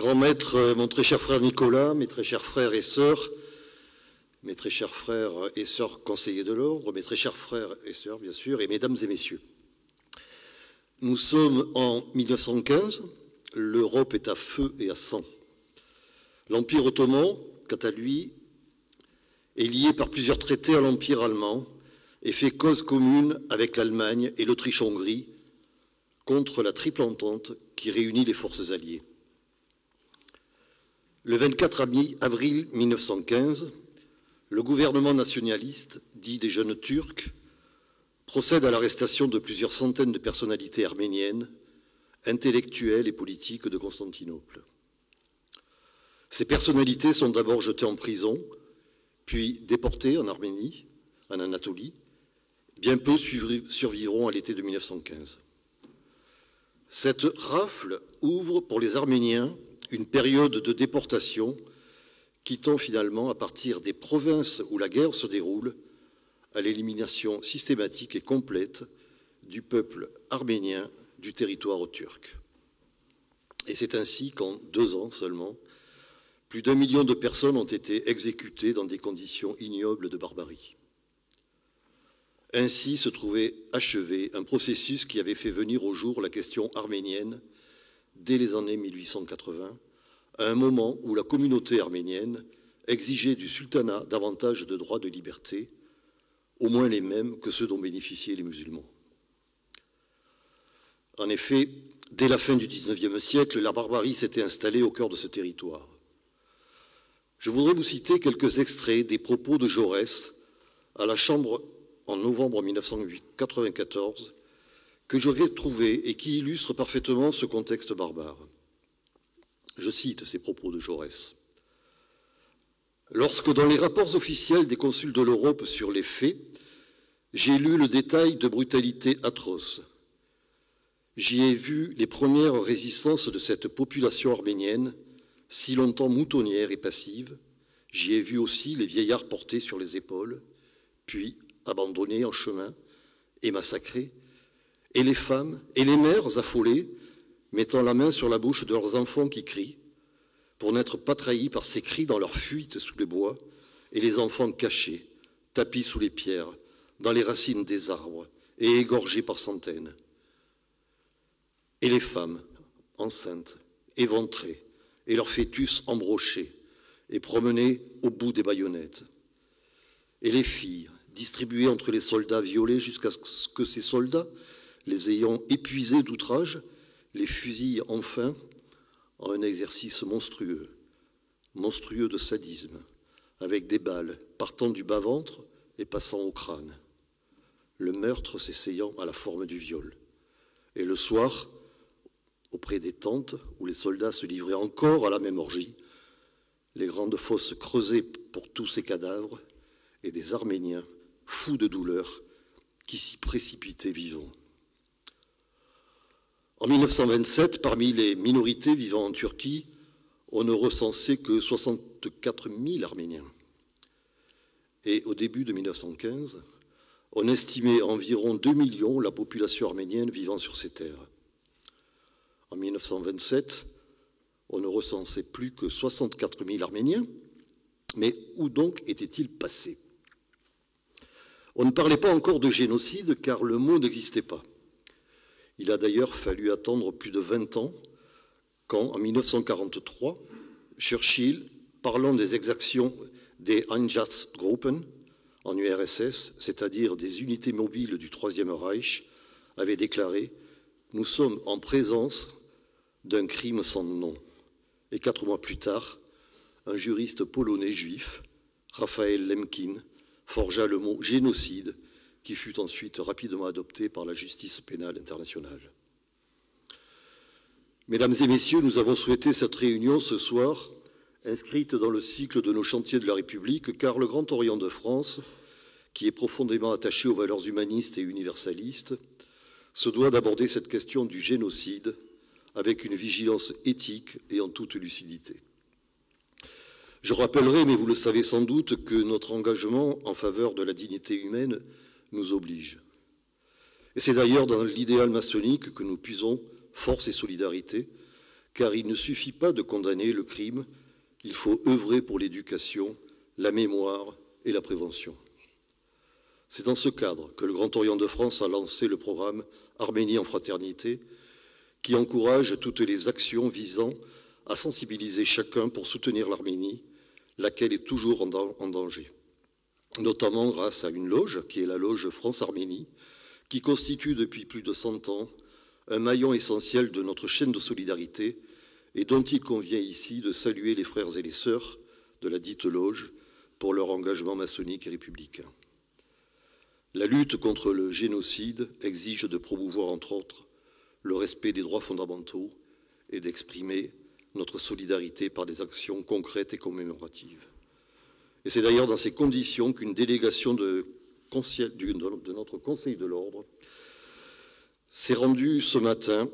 grand maître, mon très cher frère Nicolas, mes très chers frères et sœurs, mes très chers frères et sœurs conseillers de l'ordre, mes très chers frères et sœurs, bien sûr, et mesdames et messieurs. Nous sommes en 1915, l'Europe est à feu et à sang. L'Empire ottoman, quant à lui, est lié par plusieurs traités à l'Empire allemand et fait cause commune avec l'Allemagne et l'Autriche-Hongrie contre la triple entente qui réunit les forces alliées. Le 24 avril 1915, le gouvernement nationaliste, dit des Jeunes Turcs, procède à l'arrestation de plusieurs centaines de personnalités arméniennes, intellectuelles et politiques de Constantinople. Ces personnalités sont d'abord jetées en prison, puis déportées en Arménie, en Anatolie. Bien peu survivront à l'été de 1915. Cette rafle ouvre pour les Arméniens une période de déportation qui tend finalement, à partir des provinces où la guerre se déroule, à l'élimination systématique et complète du peuple arménien du territoire turc. Et c'est ainsi qu'en 2 ans seulement, plus d'1 million de personnes ont été exécutées dans des conditions ignobles de barbarie. Ainsi se trouvait achevé un processus qui avait fait venir au jour la question arménienne dès les années 1880, à un moment où la communauté arménienne exigeait du sultanat davantage de droits de liberté, au moins les mêmes que ceux dont bénéficiaient les musulmans. En effet, dès la fin du XIXe siècle, la barbarie s'était installée au cœur de ce territoire. Je voudrais vous citer quelques extraits des propos de Jaurès à la Chambre en novembre 1994 que j'aurais trouvés et qui illustrent parfaitement ce contexte barbare. Je cite ces propos de Jaurès. « Lorsque dans les rapports officiels des consuls de l'Europe sur les faits, j'ai lu le détail de brutalités atroces. J'y ai vu les premières résistances de cette population arménienne, si longtemps moutonnière et passive. J'y ai vu aussi les vieillards portés sur les épaules, puis abandonnés en chemin et massacrés, et les femmes et les mères affolées, mettant la main sur la bouche de leurs enfants qui crient, pour n'être pas trahis par ces cris dans leur fuite sous les bois, et les enfants cachés, tapis sous les pierres, dans les racines des arbres, et égorgés par centaines. Et les femmes, enceintes, éventrées, et leurs fœtus embrochés, et promenés au bout des baïonnettes. Et les filles, distribuées entre les soldats violés jusqu'à ce que ces soldats, les ayant épuisés d'outrage, les fusillent enfin en un exercice monstrueux de sadisme, avec des balles partant du bas-ventre et passant au crâne, le meurtre s'essayant à la forme du viol. Et le soir, auprès des tentes où les soldats se livraient encore à la même orgie, les grandes fosses creusées pour tous ces cadavres et des Arméniens fous de douleur qui s'y précipitaient vivants. En 1927, parmi les minorités vivant en Turquie, on ne recensait que 64 000 Arméniens. Et au début de 1915, on estimait environ 2 millions la population arménienne vivant sur ces terres. En 1927, on ne recensait plus que 64 000 Arméniens, mais où donc étaient-ils passés? On ne parlait pas encore de génocide car le mot n'existait pas. Il a d'ailleurs fallu attendre plus de 20 ans quand, en 1943, Churchill, parlant des exactions des Einsatzgruppen en URSS, c'est-à-dire des unités mobiles du Troisième Reich, avait déclaré « Nous sommes en présence d'un crime sans nom ». Et 4 mois plus tard, un juriste polonais juif, Raphaël Lemkin, forgea le mot « génocide » qui fut ensuite rapidement adopté par la justice pénale internationale. Mesdames et messieurs, nous avons souhaité cette réunion ce soir, inscrite dans le cycle de nos chantiers de la République, car le Grand Orient de France, qui est profondément attaché aux valeurs humanistes et universalistes, se doit d'aborder cette question du génocide avec une vigilance éthique et en toute lucidité. Je rappellerai, mais vous le savez sans doute, que notre engagement en faveur de la dignité humaine nous oblige. Et c'est d'ailleurs dans l'idéal maçonnique que nous puisons force et solidarité, car il ne suffit pas de condamner le crime, il faut œuvrer pour l'éducation, la mémoire et la prévention. C'est dans ce cadre que le Grand Orient de France a lancé le programme Arménie en fraternité, qui encourage toutes les actions visant à sensibiliser chacun pour soutenir l'Arménie, laquelle est toujours en danger, notamment grâce à une loge, qui est la loge France-Arménie, qui constitue depuis plus de 100 ans un maillon essentiel de notre chaîne de solidarité et dont il convient ici de saluer les frères et les sœurs de la dite loge pour leur engagement maçonnique et républicain. La lutte contre le génocide exige de promouvoir, entre autres, le respect des droits fondamentaux et d'exprimer notre solidarité par des actions concrètes et commémoratives. Et c'est d'ailleurs dans ces conditions qu'une délégation de notre Conseil de l'Ordre s'est rendue ce matin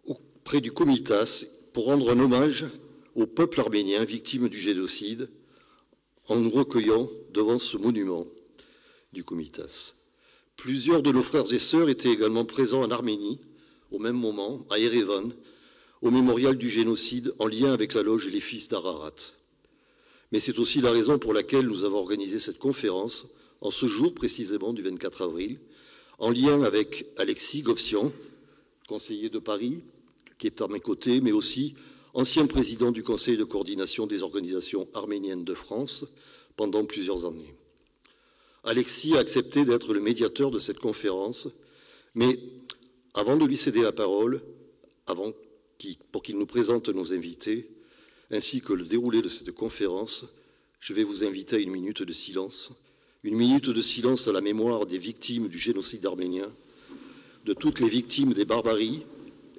auprès du Comitas pour rendre un hommage au peuple arménien victime du génocide en nous recueillant devant ce monument du Comitas. Plusieurs de nos frères et sœurs étaient également présents en Arménie, au même moment, à Erevan, au mémorial du génocide, en lien avec la loge Les Fils d'Ararat. Mais c'est aussi la raison pour laquelle nous avons organisé cette conférence, en ce jour précisément du 24 avril, en lien avec Alexis Govsian, conseiller de Paris, qui est à mes côtés, mais aussi ancien président du Conseil de coordination des organisations arméniennes de France pendant plusieurs années. Alexis a accepté d'être le médiateur de cette conférence, mais avant de lui céder la parole, pour qu'il nous présente nos invités, ainsi que le déroulé de cette conférence, je vais vous inviter à une minute de silence à la mémoire des victimes du génocide arménien, de toutes les victimes des barbaries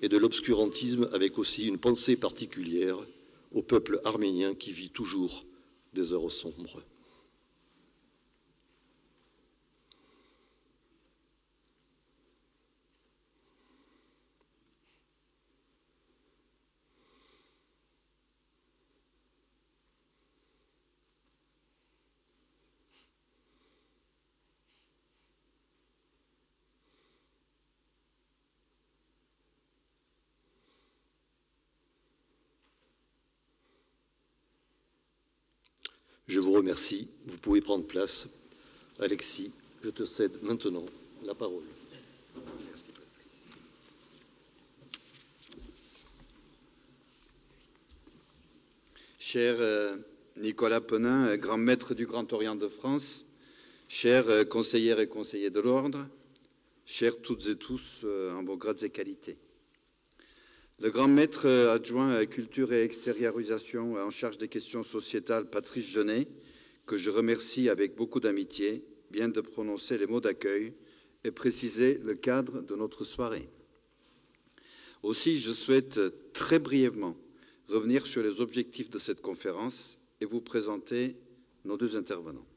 et de l'obscurantisme, avec aussi une pensée particulière au peuple arménien qui vit toujours des heures sombres. Je vous remercie. Vous pouvez prendre place. Alexis, je te cède maintenant la parole. Cher Nicolas Penin, grand maître du Grand Orient de France, chers conseillères et conseillers de l'Ordre, chers toutes et tous en vos grades et qualités. Le grand maître adjoint à culture et extériorisation en charge des questions sociétales, Patrice Genet, que je remercie avec beaucoup d'amitié, vient de prononcer les mots d'accueil et préciser le cadre de notre soirée. Aussi, je souhaite très brièvement revenir sur les objectifs de cette conférence et vous présenter nos deux intervenants.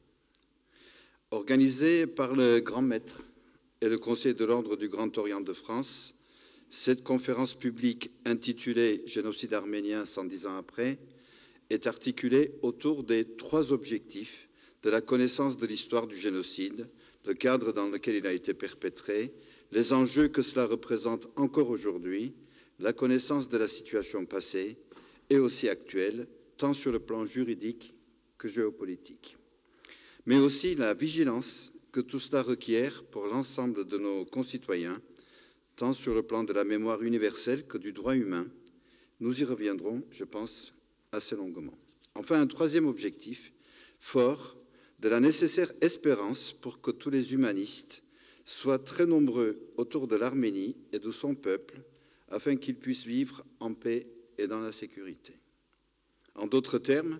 Organisée par le grand maître et le Conseil de l'Ordre du Grand Orient de France, cette conférence publique intitulée « Génocide arménien 110 ans après » est articulée autour des trois objectifs de la connaissance de l'histoire du génocide, le cadre dans lequel il a été perpétré, les enjeux que cela représente encore aujourd'hui, la connaissance de la situation passée et aussi actuelle, tant sur le plan juridique que géopolitique, mais aussi la vigilance que tout cela requiert pour l'ensemble de nos concitoyens, tant sur le plan de la mémoire universelle que du droit humain. Nous y reviendrons, je pense, assez longuement. Enfin, un troisième objectif fort de la nécessaire espérance pour que tous les humanistes soient très nombreux autour de l'Arménie et de son peuple, afin qu'ils puissent vivre en paix et dans la sécurité. En d'autres termes,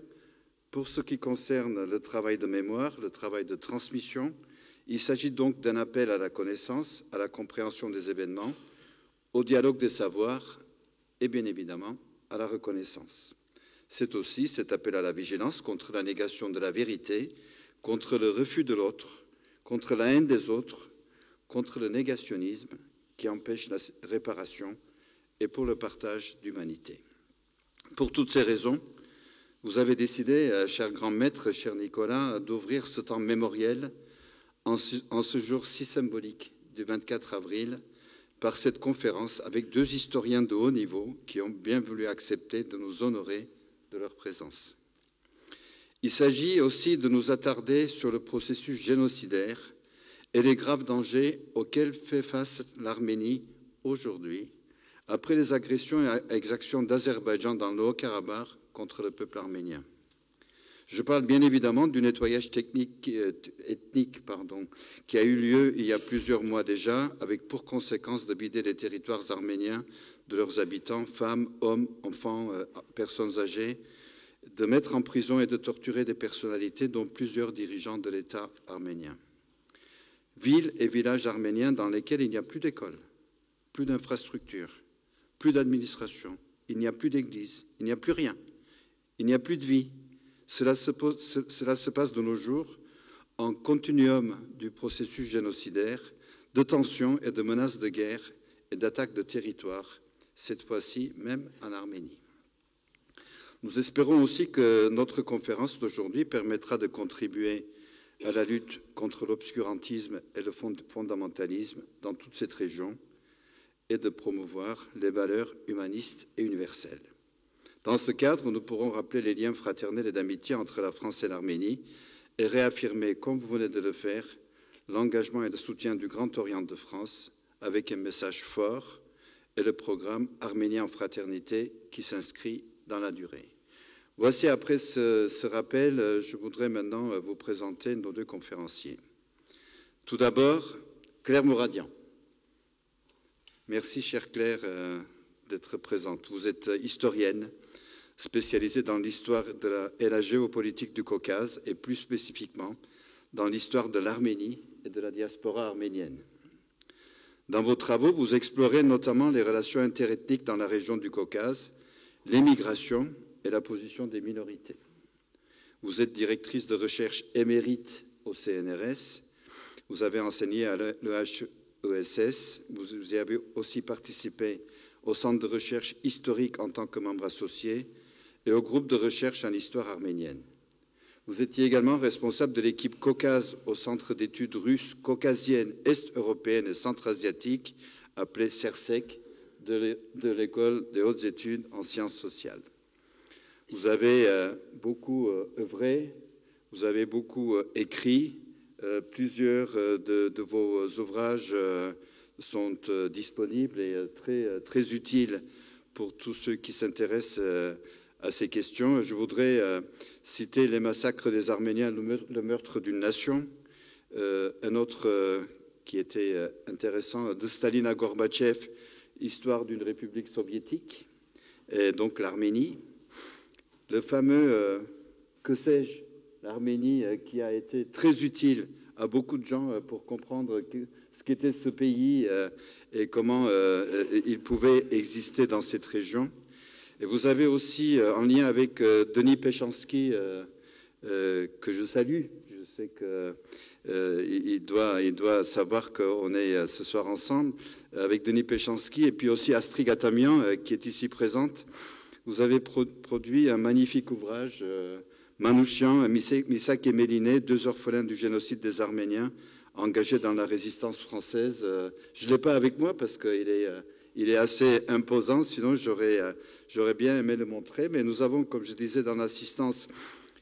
pour ce qui concerne le travail de mémoire, le travail de transmission, il s'agit donc d'un appel à la connaissance, à la compréhension des événements, au dialogue des savoirs et bien évidemment à la reconnaissance. C'est aussi cet appel à la vigilance contre la négation de la vérité, contre le refus de l'autre, contre la haine des autres, contre le négationnisme qui empêche la réparation et pour le partage d'humanité. Pour toutes ces raisons, vous avez décidé, cher grand maître, cher Nicolas, d'ouvrir ce temps mémoriel en ce jour si symbolique du 24 avril, par cette conférence avec 2 historiens de haut niveau qui ont bien voulu accepter de nous honorer de leur présence. Il s'agit aussi de nous attarder sur le processus génocidaire et les graves dangers auxquels fait face l'Arménie aujourd'hui, après les agressions et exactions d'Azerbaïdjan dans le Haut-Karabakh contre le peuple arménien. Je parle bien évidemment du nettoyage ethnique qui a eu lieu il y a plusieurs mois déjà, avec pour conséquence de vider les territoires arméniens de leurs habitants, femmes, hommes, enfants, personnes âgées, de mettre en prison et de torturer des personnalités, dont plusieurs dirigeants de l'État arménien. Villes et villages arméniens dans lesquels il n'y a plus d'école, plus d'infrastructures, plus d'administration, il n'y a plus d'église, il n'y a plus rien, il n'y a plus de vie. Cela se passe de nos jours en continuum du processus génocidaire, de tensions et de menaces de guerre et d'attaques de territoire, cette fois-ci même en Arménie. Nous espérons aussi que notre conférence d'aujourd'hui permettra de contribuer à la lutte contre l'obscurantisme et le fondamentalisme dans toute cette région et de promouvoir les valeurs humanistes et universelles. Dans ce cadre, nous pourrons rappeler les liens fraternels et d'amitié entre la France et l'Arménie et réaffirmer, comme vous venez de le faire, l'engagement et le soutien du Grand Orient de France avec un message fort et le programme Arménien en fraternité qui s'inscrit dans la durée. Voici, après ce rappel, je voudrais maintenant vous présenter nos 2 conférenciers. Tout d'abord, Claire Mouradian. Merci, chère Claire, d'être présente. Vous êtes historienne, spécialisée dans l'histoire et la géopolitique du Caucase, et plus spécifiquement dans l'histoire de l'Arménie et de la diaspora arménienne. Dans vos travaux, vous explorez notamment les relations interethniques dans la région du Caucase, l'émigration et la position des minorités. Vous êtes directrice de recherche émérite au CNRS, vous avez enseigné à l'EHESS, vous y avez aussi participé au Centre de recherche historique en tant que membre associé et au groupe de recherche en histoire arménienne. Vous étiez également responsable de l'équipe Caucase au Centre d'études russes caucasiennes, est-européennes et centra-asiatiques, appelé CERSEC, de l'École des hautes études en sciences sociales. Vous avez beaucoup œuvré, vous avez beaucoup écrit, plusieurs de vos ouvrages sont disponibles et très utiles pour tous ceux qui s'intéressent à ces questions. Je voudrais citer Les massacres des Arméniens, le meurtre d'une nation, un autre qui était intéressant, de Staline à Gorbatchev, Histoire d'une république soviétique, et donc l'Arménie. Le fameux Que sais-je, l'Arménie, qui a été très utile à beaucoup de gens pour comprendre ce qu'était ce pays et comment il pouvait exister dans cette région. Et vous avez aussi, en lien avec Denis Péchanski, que je salue, je sais qu'il doit savoir qu'on est ce soir ensemble, avec Denis Péchanski, et puis aussi Astrid Gatamian, qui est ici présente. Vous avez produit un magnifique ouvrage, Manouchian, Missak et Méliné, 2 orphelins du génocide des Arméniens, engagés dans la résistance française. Je ne l'ai pas avec moi parce qu'il est assez imposant, sinon j'aurais bien aimé le montrer. Mais nous avons, comme je disais, dans l'assistance,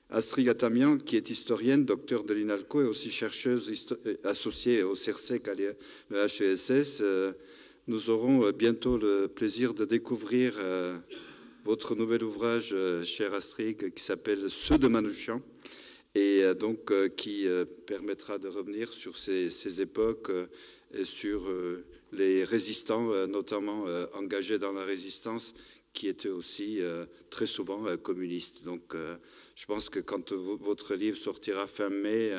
Astrid Gatamian, qui est historienne, docteur de l'INALCO et aussi chercheuse associée au CERSEC à l'EHESS. Nous aurons bientôt le plaisir de découvrir votre nouvel ouvrage, chère Astrid, qui s'appelle « Ceux de Manouchian », et donc qui permettra de revenir sur ces époques et sur les résistants, notamment engagés dans la résistance, qui étaient aussi très souvent communistes. Donc je pense que quand votre livre sortira fin mai,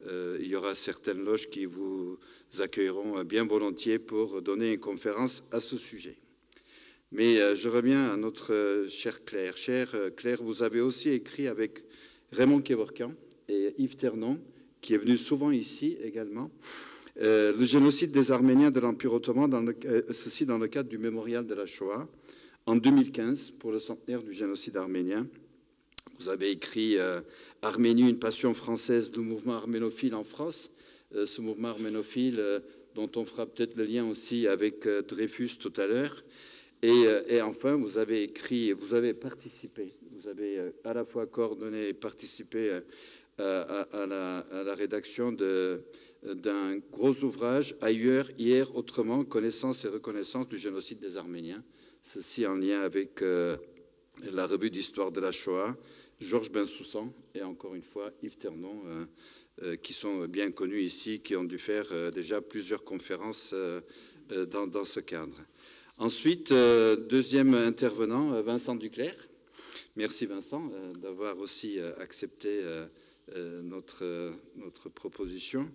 il y aura certaines loges qui vous accueilleront bien volontiers pour donner une conférence à ce sujet. Mais je reviens à notre chère Claire. Chère Claire, vous avez aussi écrit avec Raymond Kevorkian et Yves Ternon, qui est venu souvent ici également, le génocide des Arméniens de l'Empire ottoman, ceci dans le cadre du mémorial de la Shoah, en 2015, pour le centenaire du génocide arménien. Vous avez écrit Arménie, une passion française, le mouvement arménophile en France. Ce mouvement arménophile dont on fera peut-être le lien aussi avec Dreyfus tout à l'heure. Et enfin, vous avez écrit, vous avez participé, vous avez à la fois coordonné et participé à la rédaction d'un gros ouvrage, Ailleurs, hier, autrement, connaissance et reconnaissance du génocide des Arméniens. Ceci en lien avec la revue d'histoire de la Shoah, Georges Bensoussan et encore une fois Yves Ternon, qui sont bien connus ici, qui ont dû faire déjà plusieurs conférences dans ce cadre. Ensuite, deuxième intervenant, Vincent Duclerc. Merci Vincent d'avoir aussi accepté notre proposition.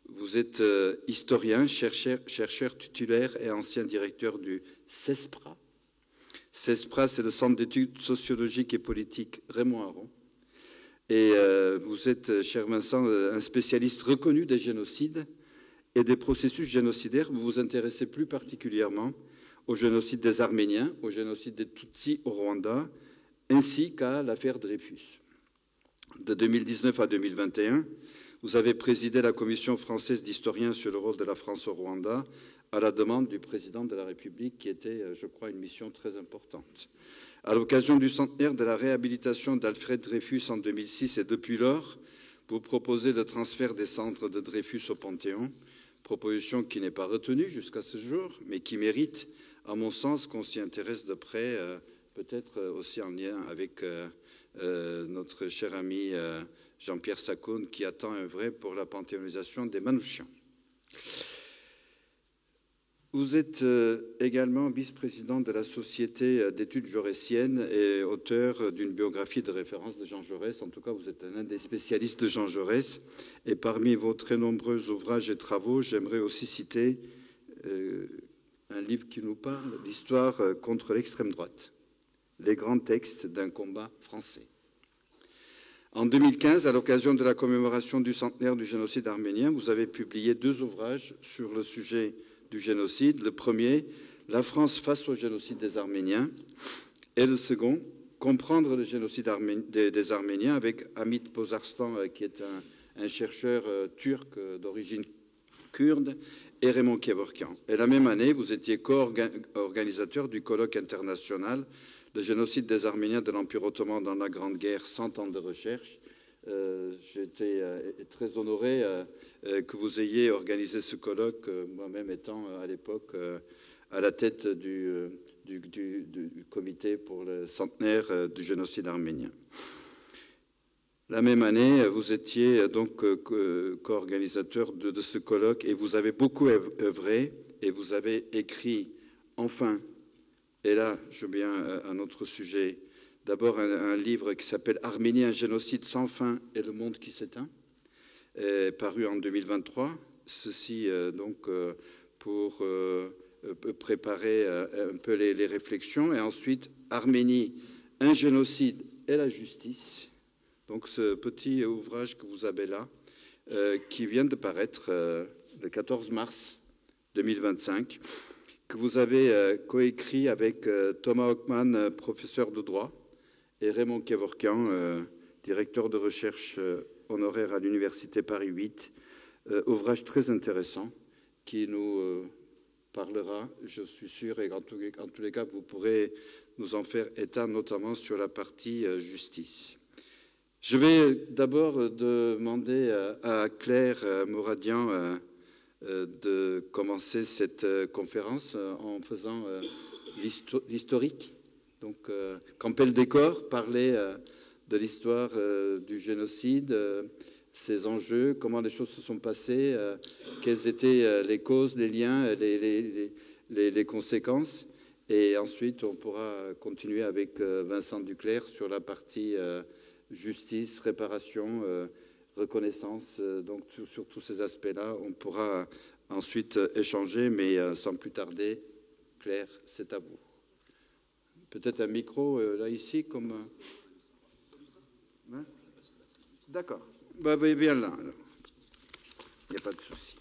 Vous êtes historien, chercheur titulaire et ancien directeur du CESPRA. CESPRA, c'est le Centre d'études sociologiques et politiques Raymond Aron. Et vous êtes, cher Vincent, un spécialiste reconnu des génocides et des processus génocidaires. Vous vous intéressez plus particulièrement au génocide des Arméniens, au génocide des Tutsis au Rwanda, ainsi qu'à l'affaire Dreyfus. De 2019 à 2021, vous avez présidé la Commission française d'historiens sur le rôle de la France au Rwanda, à la demande du président de la République, qui était, je crois, une mission très importante. À l'occasion du centenaire de la réhabilitation d'Alfred Dreyfus en 2006 et depuis lors, vous proposez le transfert des cendres de Dreyfus au Panthéon, proposition qui n'est pas retenue jusqu'à ce jour, mais qui mérite, à mon sens, qu'on s'y intéresse de près, peut-être aussi en lien avec notre cher ami Jean-Pierre Sakoun, qui attend un vrai pour la panthéonisation des Manouchians. Vous êtes également vice-président de la Société d'études jaurétiennes et auteur d'une biographie de référence de Jean Jaurès. En tout cas, vous êtes l'un des spécialistes de Jean Jaurès. Et parmi vos très nombreux ouvrages et travaux, j'aimerais aussi citer un livre qui nous parle d'histoire contre l'extrême droite, les grands textes d'un combat français. En 2015, à l'occasion de la commémoration du centenaire du génocide arménien, vous avez publié 2 ouvrages sur le sujet du génocide. Le premier, La France face au génocide des Arméniens, et le second, Comprendre le génocide des Arméniens, avec Hamit Bozarslan, qui est un chercheur turc d'origine kurde, et Raymond Kevorkian. Et la même année, vous étiez co-organisateur du colloque international Le génocide des Arméniens de l'Empire ottoman dans la Grande Guerre, 100 ans de recherche. J'étais très honoré que vous ayez organisé ce colloque, moi-même étant à l'époque à la tête du comité pour le centenaire du génocide arménien. La même année, vous étiez donc co-organisateur de ce colloque et vous avez beaucoup œuvré et vous avez écrit enfin, et là je viens à un autre sujet, d'abord un livre qui s'appelle « Arménie, un génocide sans fin et le monde qui s'éteint », paru en 2023. Ceci donc pour préparer un peu les réflexions. Et ensuite, « Arménie, un génocide et la justice ». Donc ce petit ouvrage que vous avez là, qui vient de paraître le 14 mars 2025, que vous avez coécrit avec Thomas Hockman, professeur de droit, et Raymond Kevorkian, directeur de recherche honoraire à l'Université Paris 8. Ouvrage très intéressant qui nous parlera, je suis sûr, et en tous les cas, vous pourrez nous en faire état, notamment sur la partie justice. Je vais d'abord demander à Claire Moradian de commencer cette conférence en faisant l'historique. Donc, camper le décor, parler de l'histoire du génocide, ses enjeux, comment les choses se sont passées, quelles étaient les causes, les liens, les conséquences. Et ensuite, on pourra continuer avec Vincent Duclerc sur la partie justice, réparation, reconnaissance. Donc, sur tous ces aspects-là, on pourra ensuite échanger, mais sans plus tarder, Claire, c'est à vous. Peut-être un micro, là, ici, comme... Hein? D'accord. Bah, viens là, alors. Il n'y a pas de souci.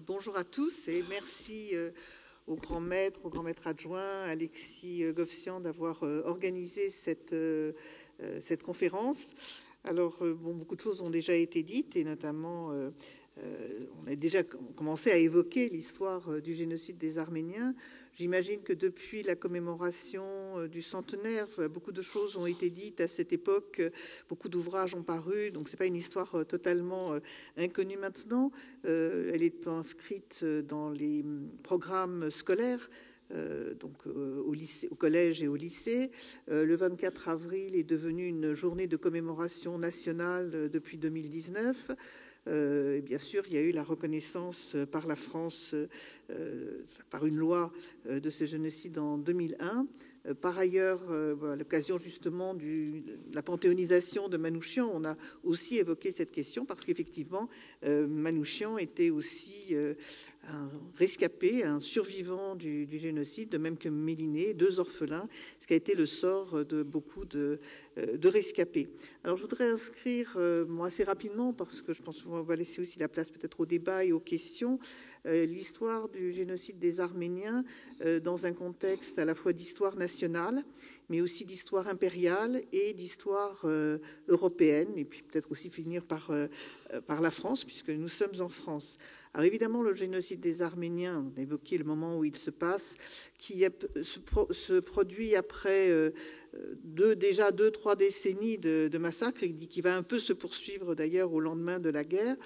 Bonjour à tous et merci au grand maître adjoint Alexis Govsian d'avoir organisé cette conférence. Alors, beaucoup de choses ont déjà été dites, et notamment, on a déjà commencé à évoquer l'histoire du génocide des Arméniens. J'imagine que depuis la commémoration du centenaire, beaucoup de choses ont été dites à cette époque, beaucoup d'ouvrages ont paru, donc c'est pas une histoire totalement inconnue maintenant. Elle est inscrite dans les programmes scolaires. Au collège et au lycée. Le 24 avril est devenu une journée de commémoration nationale depuis 2019. Et bien sûr, il y a eu la reconnaissance par la France, par une loi, de ce génocide en 2001. Par ailleurs, à l'occasion justement de la panthéonisation de Manouchian, on a aussi évoqué cette question parce qu'effectivement, Manouchian était aussi un rescapé, un survivant du génocide, de même que Méliné, 2 orphelins, ce qui a été le sort de beaucoup de rescapés. Alors, je voudrais inscrire, moi, assez rapidement, parce que je pense qu'on va laisser aussi la place peut-être au débat et aux questions, l'histoire du génocide des Arméniens dans un contexte à la fois d'histoire nationale, mais aussi d'histoire impériale et d'histoire européenne, et puis peut-être aussi finir par la France, puisque nous sommes en France. Alors évidemment, le génocide des Arméniens, on a évoqué le moment où il se passe, qui se produit après déjà 2-3 décennies de massacres, et qui va un peu se poursuivre d'ailleurs au lendemain de la guerre,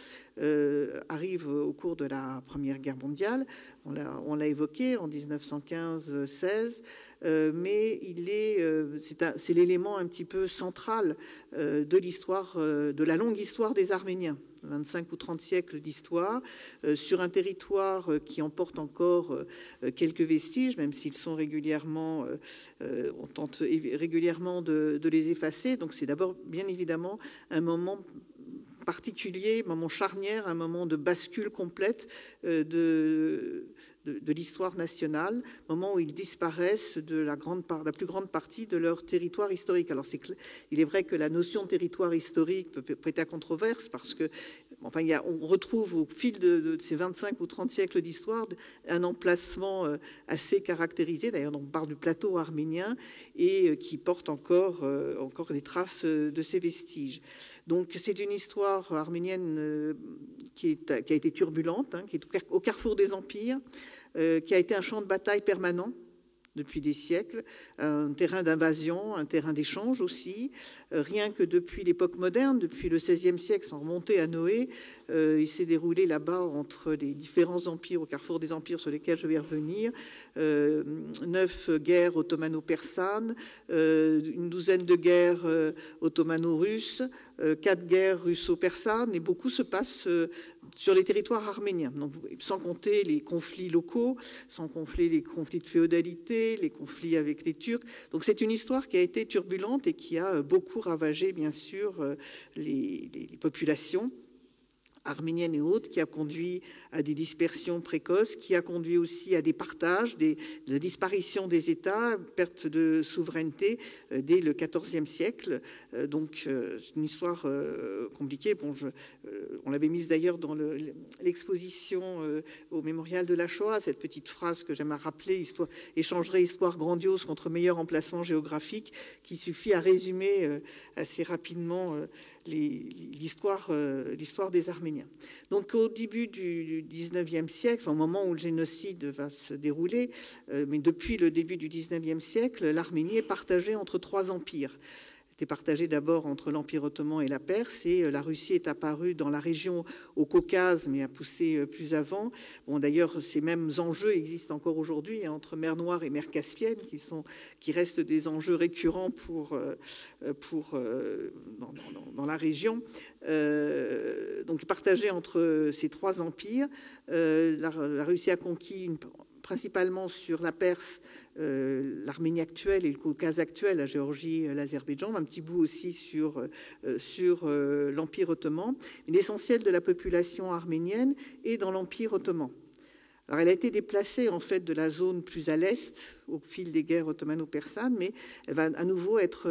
arrive au cours de la Première Guerre mondiale. On l'a évoqué en 1915-16, mais c'est l'élément un petit peu central de l'histoire, de la longue histoire des Arméniens. 25 ou 30 siècles d'histoire, sur un territoire qui en porte encore quelques vestiges, même s'ils sont régulièrement, on tente régulièrement de les effacer. Donc c'est d'abord, bien évidemment, un moment particulier, un moment charnière, un moment de bascule complète de l'histoire nationale, moment où ils disparaissent de la plus grande partie de leur territoire historique. Alors il est vrai que la notion de territoire historique peut prêter à controverse parce que on retrouve au fil de ces 25 ou 30 siècles d'histoire un emplacement assez caractérisé. D'ailleurs, on parle du plateau arménien et qui porte encore des traces de ces vestiges. Donc c'est une histoire arménienne qui a été turbulente, qui est au carrefour des empires, qui a été un champ de bataille permanent depuis des siècles, un terrain d'invasion, un terrain d'échange aussi. Rien que depuis l'époque moderne, depuis le XVIe siècle, sans remonter à Noé, il s'est déroulé là-bas entre les différents empires, au carrefour des empires sur lesquels je vais revenir, 9 guerres ottomano-persanes, une douzaine de guerres ottomano-russes, 4 guerres russo-persanes, et beaucoup se passe sur les territoires arméniens, donc, sans compter les conflits locaux, sans compter les conflits de féodalité, les conflits avec les Turcs. Donc c'est une histoire qui a été turbulente et qui a beaucoup ravagé, bien sûr, les populations arménienne et autres, qui a conduit à des dispersions précoces, qui a conduit aussi à des partages, de la disparition des États, perte de souveraineté dès le XIVe siècle. Donc c'est une histoire compliquée. Bon, on l'avait mise d'ailleurs dans l'exposition au mémorial de la Shoah, cette petite phrase que j'aime à rappeler, échangerait histoire grandiose contre meilleur emplacement géographique, qui suffit à résumer assez rapidement l'histoire des Arméniens. Donc au début du XIXe siècle, au moment où le génocide va se dérouler, mais depuis le début du XIXe siècle, l'Arménie est partagée entre 3 empires. Était partagé d'abord entre l'Empire ottoman et la Perse, et la Russie est apparue dans la région au Caucase, mais a poussé plus avant. Bon, d'ailleurs, ces mêmes enjeux existent encore aujourd'hui entre mer Noire et mer Caspienne, qui restent des enjeux récurrents dans la région. Donc, partagé entre ces 3 empires, la Russie a conquis principalement sur la Perse, l'Arménie actuelle et le Caucase actuel, la Géorgie, l'Azerbaïdjan, un petit bout aussi sur l'Empire ottoman. L'essentiel de la population arménienne est dans l'Empire ottoman. Alors, elle a été déplacée en fait de la zone plus à l'est au fil des guerres ottomano-persanes, mais elle va à nouveau être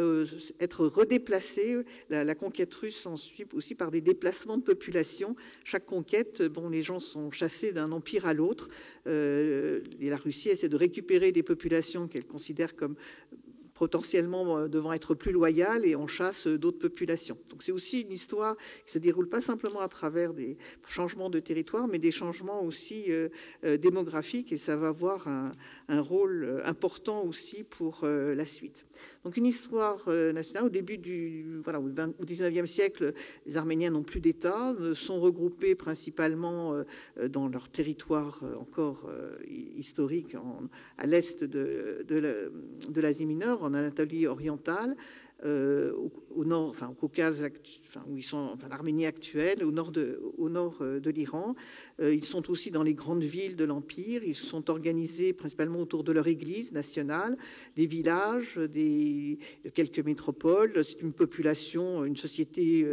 redéplacée. La conquête russe s'ensuit aussi par des déplacements de population. Chaque conquête, les gens sont chassés d'un empire à l'autre. Et la Russie essaie de récupérer des populations qu'elle considère comme potentiellement devant être plus loyales et on chasse d'autres populations. Donc c'est aussi une histoire qui ne se déroule pas simplement à travers des changements de territoire, mais des changements aussi démographiques, et ça va avoir un rôle important aussi pour la suite. Donc une histoire nationale. Au début au XIXe siècle, les Arméniens n'ont plus d'État, sont regroupés principalement dans leur territoire encore historique à l'est de l'Asie mineure, en Anatolie orientale, au nord, au Caucase, où ils sont, l'Arménie actuelle, au nord de l'Iran. Ils sont aussi dans les grandes villes de l'Empire. Ils sont organisés principalement autour de leur église nationale, des villages, de quelques métropoles. C'est une population, une société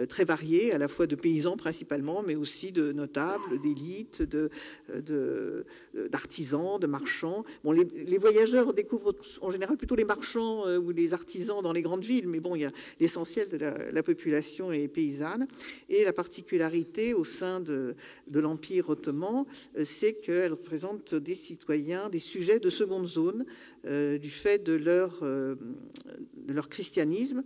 très variée, à la fois de paysans principalement, mais aussi de notables, d'élites, d'artisans, de marchands. Bon, les voyageurs découvrent en général plutôt les marchands ou les artisans dans les grandes villes, mais bon, il y a l'essentiel de la population est paysanne. Et la particularité au sein de l'Empire ottoman, c'est qu'elle représente des citoyens, des sujets de seconde zone du fait de leur christianisme.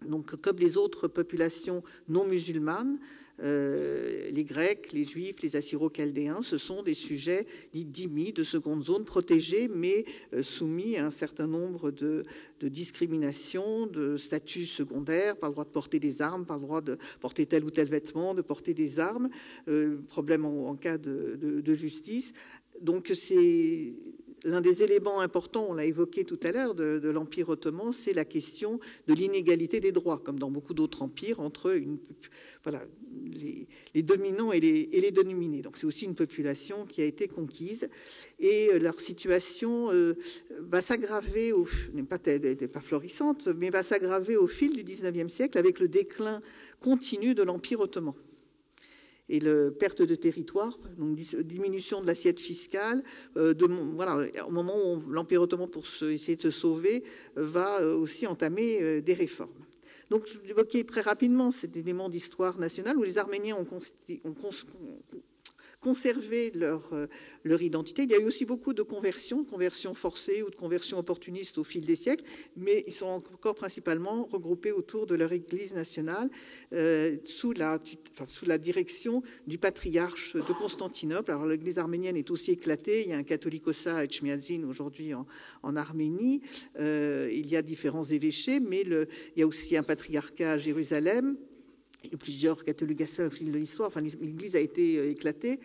Donc, comme les autres populations non musulmanes, les Grecs, les Juifs, les Assyro-Chaldéens, ce sont des sujets dits dhimmis, de seconde zone, protégés, mais soumis à un certain nombre de discriminations, de statuts secondaires, pas le droit de porter des armes, pas le droit de porter tel ou tel vêtement, de porter des armes, problème en cas de justice. Donc c'est l'un des éléments importants, on l'a évoqué tout à l'heure, de l'Empire ottoman, c'est la question de l'inégalité des droits, comme dans beaucoup d'autres empires, entre les dominants et les dominés. Donc c'est aussi une population qui a été conquise, et leur situation va s'aggraver, n'est pas florissante, mais va s'aggraver au fil du XIXe siècle avec le déclin continu de l'Empire ottoman. Et la perte de territoire, donc diminution de l'assiette fiscale, au moment où l'Empire ottoman, pour essayer de se sauver, va aussi entamer des réformes. Donc, je évoquais très rapidement cet élément d'histoire nationale où les Arméniens ont conservé leur identité. Il y a eu aussi beaucoup de conversions forcées ou de conversions opportunistes au fil des siècles, mais ils sont encore principalement regroupés autour de leur église nationale sous la direction du patriarche de Constantinople. Alors l'église arménienne est aussi éclatée. Il y a un catholicossat à Etchmiadzin aujourd'hui en Arménie. Il y a différents évêchés, mais il y a aussi un patriarcat à Jérusalem. Il y a plusieurs catholicossats au fil de l'histoire. L'Église a été éclatée,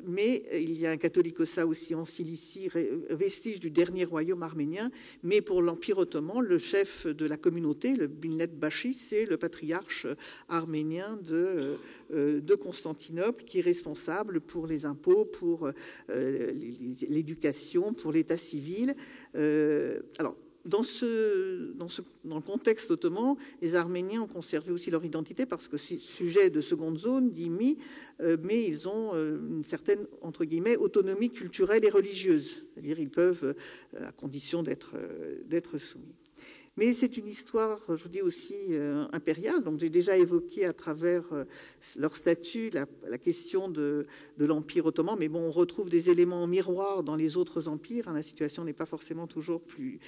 mais il y a un catholicossat aussi en Cilicie, vestige du dernier royaume arménien. Mais pour l'Empire ottoman, le chef de la communauté, le Bilnet Bashi, c'est le patriarche arménien de Constantinople, qui est responsable pour les impôts, pour l'éducation, pour l'état civil. Dans le contexte ottoman, les Arméniens ont conservé aussi leur identité parce que c'est sujet de seconde zone, dhimmi, mais ils ont une certaine, entre guillemets, autonomie culturelle et religieuse. C'est-à-dire ils peuvent, à condition d'être soumis. Mais c'est une histoire, je vous dis aussi, impériale. Donc j'ai déjà évoqué à travers leur statut la question de l'Empire ottoman. Mais bon, on retrouve des éléments miroirs dans les autres empires. La situation n'est pas forcément toujours plus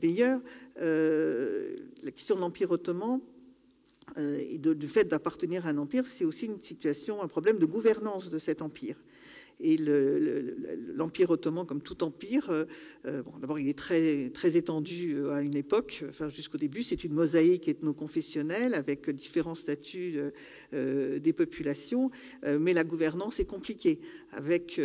meilleure. La question de l'Empire ottoman et du fait d'appartenir à un empire, c'est aussi une situation, un problème de gouvernance de cet empire. Et l'Empire ottoman, comme tout empire, d'abord il est très, très étendu à une époque, jusqu'au début, c'est une mosaïque ethno-confessionnelle avec différents statuts des populations, mais la gouvernance est compliquée, avec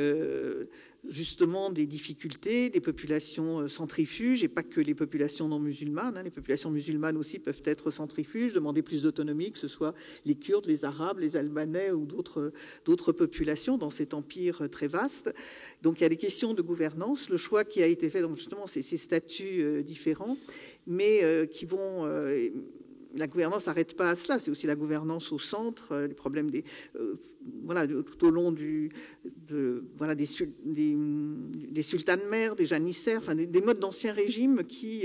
justement des difficultés, des populations centrifuges, et pas que les populations non musulmanes. Les populations musulmanes aussi peuvent être centrifuges, demander plus d'autonomie, que ce soit les Kurdes, les Arabes, les Albanais ou d'autres populations dans cet empire très vaste. Donc il y a des questions de gouvernance, le choix qui a été fait, donc justement, c'est ces statuts différents, mais qui vont... la gouvernance n'arrête pas à cela, c'est aussi la gouvernance au centre, les problèmes tout au long des sultanes-mères, des janissaires, des modes d'ancien régime qui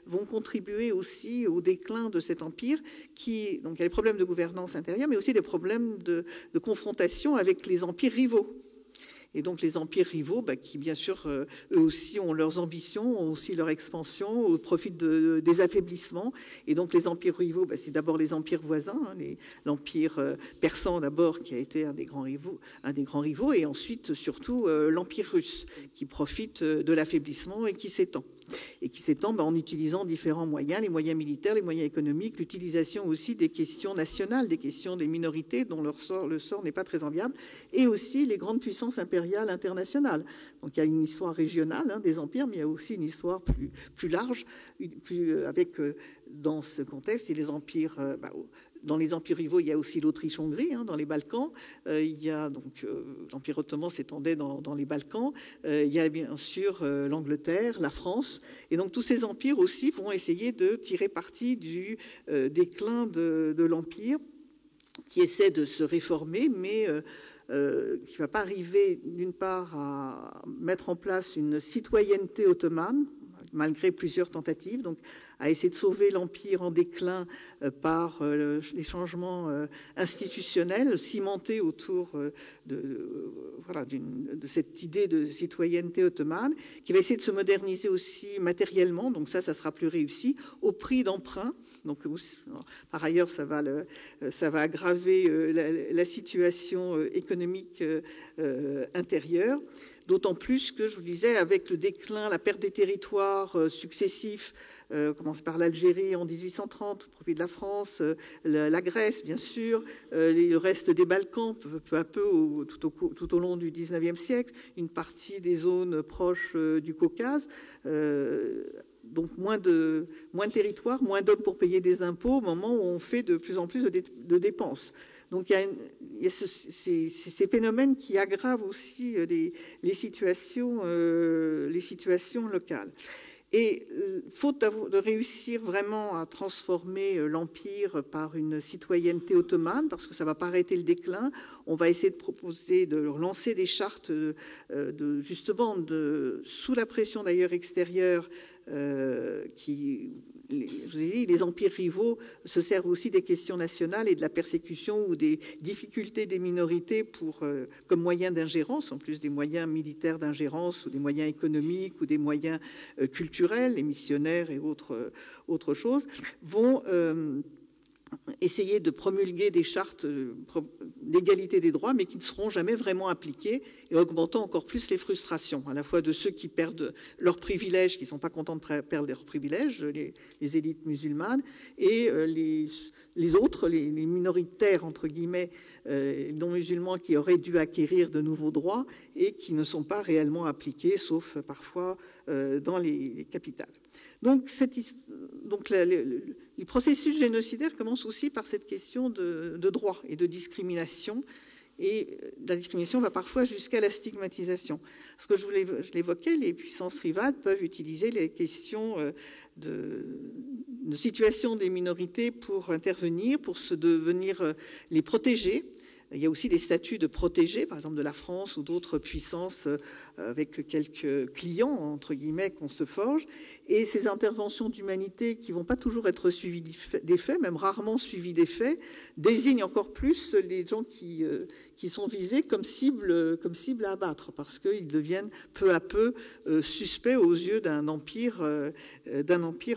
vont contribuer aussi au déclin de cet empire. Donc il y a des problèmes de gouvernance intérieure, mais aussi des problèmes de confrontation avec les empires rivaux. Et donc les empires rivaux, qui bien sûr, eux aussi ont leurs ambitions, ont aussi leur expansion, profitent des affaiblissements. Et donc les empires rivaux, c'est d'abord les empires voisins, l'empire persan d'abord, qui a été un des grands rivaux, et ensuite surtout l'empire russe, qui profite de l'affaiblissement et qui s'étend. En utilisant différents moyens, les moyens militaires, les moyens économiques, l'utilisation aussi des questions nationales, des questions des minorités dont le sort n'est pas très enviable, et aussi les grandes puissances impériales internationales. Donc il y a une histoire régionale des empires, mais il y a aussi une histoire plus large, dans ce contexte, et les empires... Dans les empires rivaux, il y a aussi l'Autriche-Hongrie, dans les Balkans. Il y a donc l'Empire ottoman s'étendait dans les Balkans. Il y a bien sûr l'Angleterre, la France. Et donc tous ces empires aussi vont essayer de tirer parti du déclin de l'Empire, qui essaie de se réformer, mais qui ne va pas arriver d'une part à mettre en place une citoyenneté ottomane, malgré plusieurs tentatives, donc à essayer de sauver l'Empire en déclin par les changements institutionnels cimentés autour de cette idée de citoyenneté ottomane, qui va essayer de se moderniser aussi matériellement, donc ça sera plus réussi, au prix d'emprunts. Donc, par ailleurs, ça va aggraver la situation économique intérieure. D'autant plus que, je vous disais, avec le déclin, la perte des territoires successifs, commence par l'Algérie en 1830, au profit de la France, la Grèce, bien sûr, le reste des Balkans, peu à peu, tout au long du XIXe siècle, une partie des zones proches du Caucase. Donc moins de territoire, moins d'hommes pour payer des impôts au moment où on fait de plus en plus de dépenses. Donc il y a ces phénomènes qui aggravent aussi les situations locales. Et faute de réussir vraiment à transformer l'Empire par une citoyenneté ottomane, parce que ça ne va pas arrêter le déclin, on va essayer de relancer des chartes justement sous la pression d'ailleurs extérieure, je vous ai dit, les empires rivaux se servent aussi des questions nationales et de la persécution ou des difficultés des minorités comme moyen d'ingérence, en plus des moyens militaires d'ingérence ou des moyens économiques ou des moyens culturels, les missionnaires et autres choses, vont essayer de promulguer des chartes d'égalité des droits, mais qui ne seront jamais vraiment appliquées, et augmentant encore plus les frustrations, à la fois de ceux qui perdent leurs privilèges, qui ne sont pas contents de perdre leurs privilèges, les élites musulmanes, et les autres, les minoritaires, entre guillemets, non musulmans, qui auraient dû acquérir de nouveaux droits et qui ne sont pas réellement appliqués, sauf parfois dans les capitales. Donc les processus génocidaires commencent aussi par cette question de droit et de discrimination. Et la discrimination va parfois jusqu'à la stigmatisation. Parce que je l'évoquais, les puissances rivales peuvent utiliser les questions de situation des minorités pour intervenir, pour devenir les protéger. Il y a aussi des statuts de protégés, par exemple de la France ou d'autres puissances avec quelques clients, entre guillemets, qu'on se forge. Et ces interventions d'humanité qui ne vont pas toujours être suivies des faits, même rarement suivies des faits, désignent encore plus les gens qui sont visés comme cible à abattre, parce qu'ils deviennent peu à peu suspects aux yeux d'un empire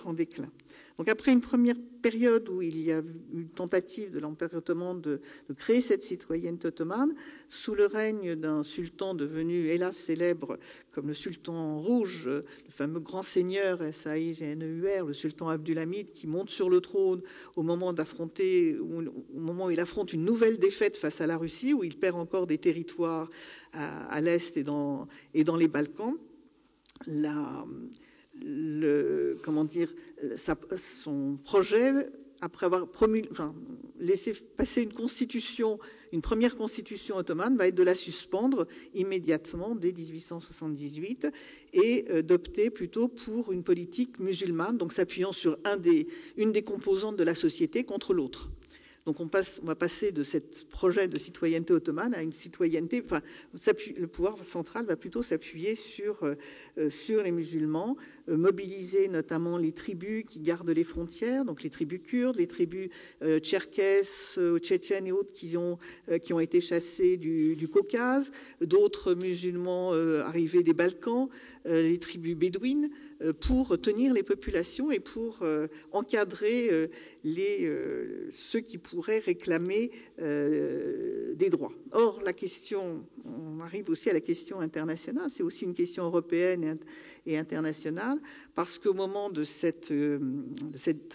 en déclin. Donc après une première période où il y a eu une tentative de l'Empire ottoman de créer cette citoyenneté ottomane, sous le règne d'un sultan devenu hélas célèbre comme le sultan rouge, le fameux grand seigneur SAIGNEUR, le sultan Abdulhamid, qui monte sur le trône au moment où il affronte une nouvelle défaite face à la Russie, où il perd encore des territoires à l'Est et dans les Balkans. Son projet, après avoir laissé passer une première constitution ottomane, va être de la suspendre immédiatement dès 1878 et d'opter plutôt pour une politique musulmane, donc s'appuyant sur une des composantes de la société contre l'autre. Donc on va passer de ce projet de citoyenneté ottomane à une citoyenneté, enfin, le pouvoir central va plutôt s'appuyer sur les musulmans, mobiliser notamment les tribus qui gardent les frontières, donc les tribus kurdes, les tribus tcherkesses, tchétchènes et autres qui ont été chassés du Caucase, d'autres musulmans arrivés des Balkans, les tribus bédouines, pour tenir les populations et pour encadrer ceux qui pourraient réclamer des droits. Or, on arrive aussi à la question internationale, c'est aussi une question européenne et internationale, parce qu'au moment de cette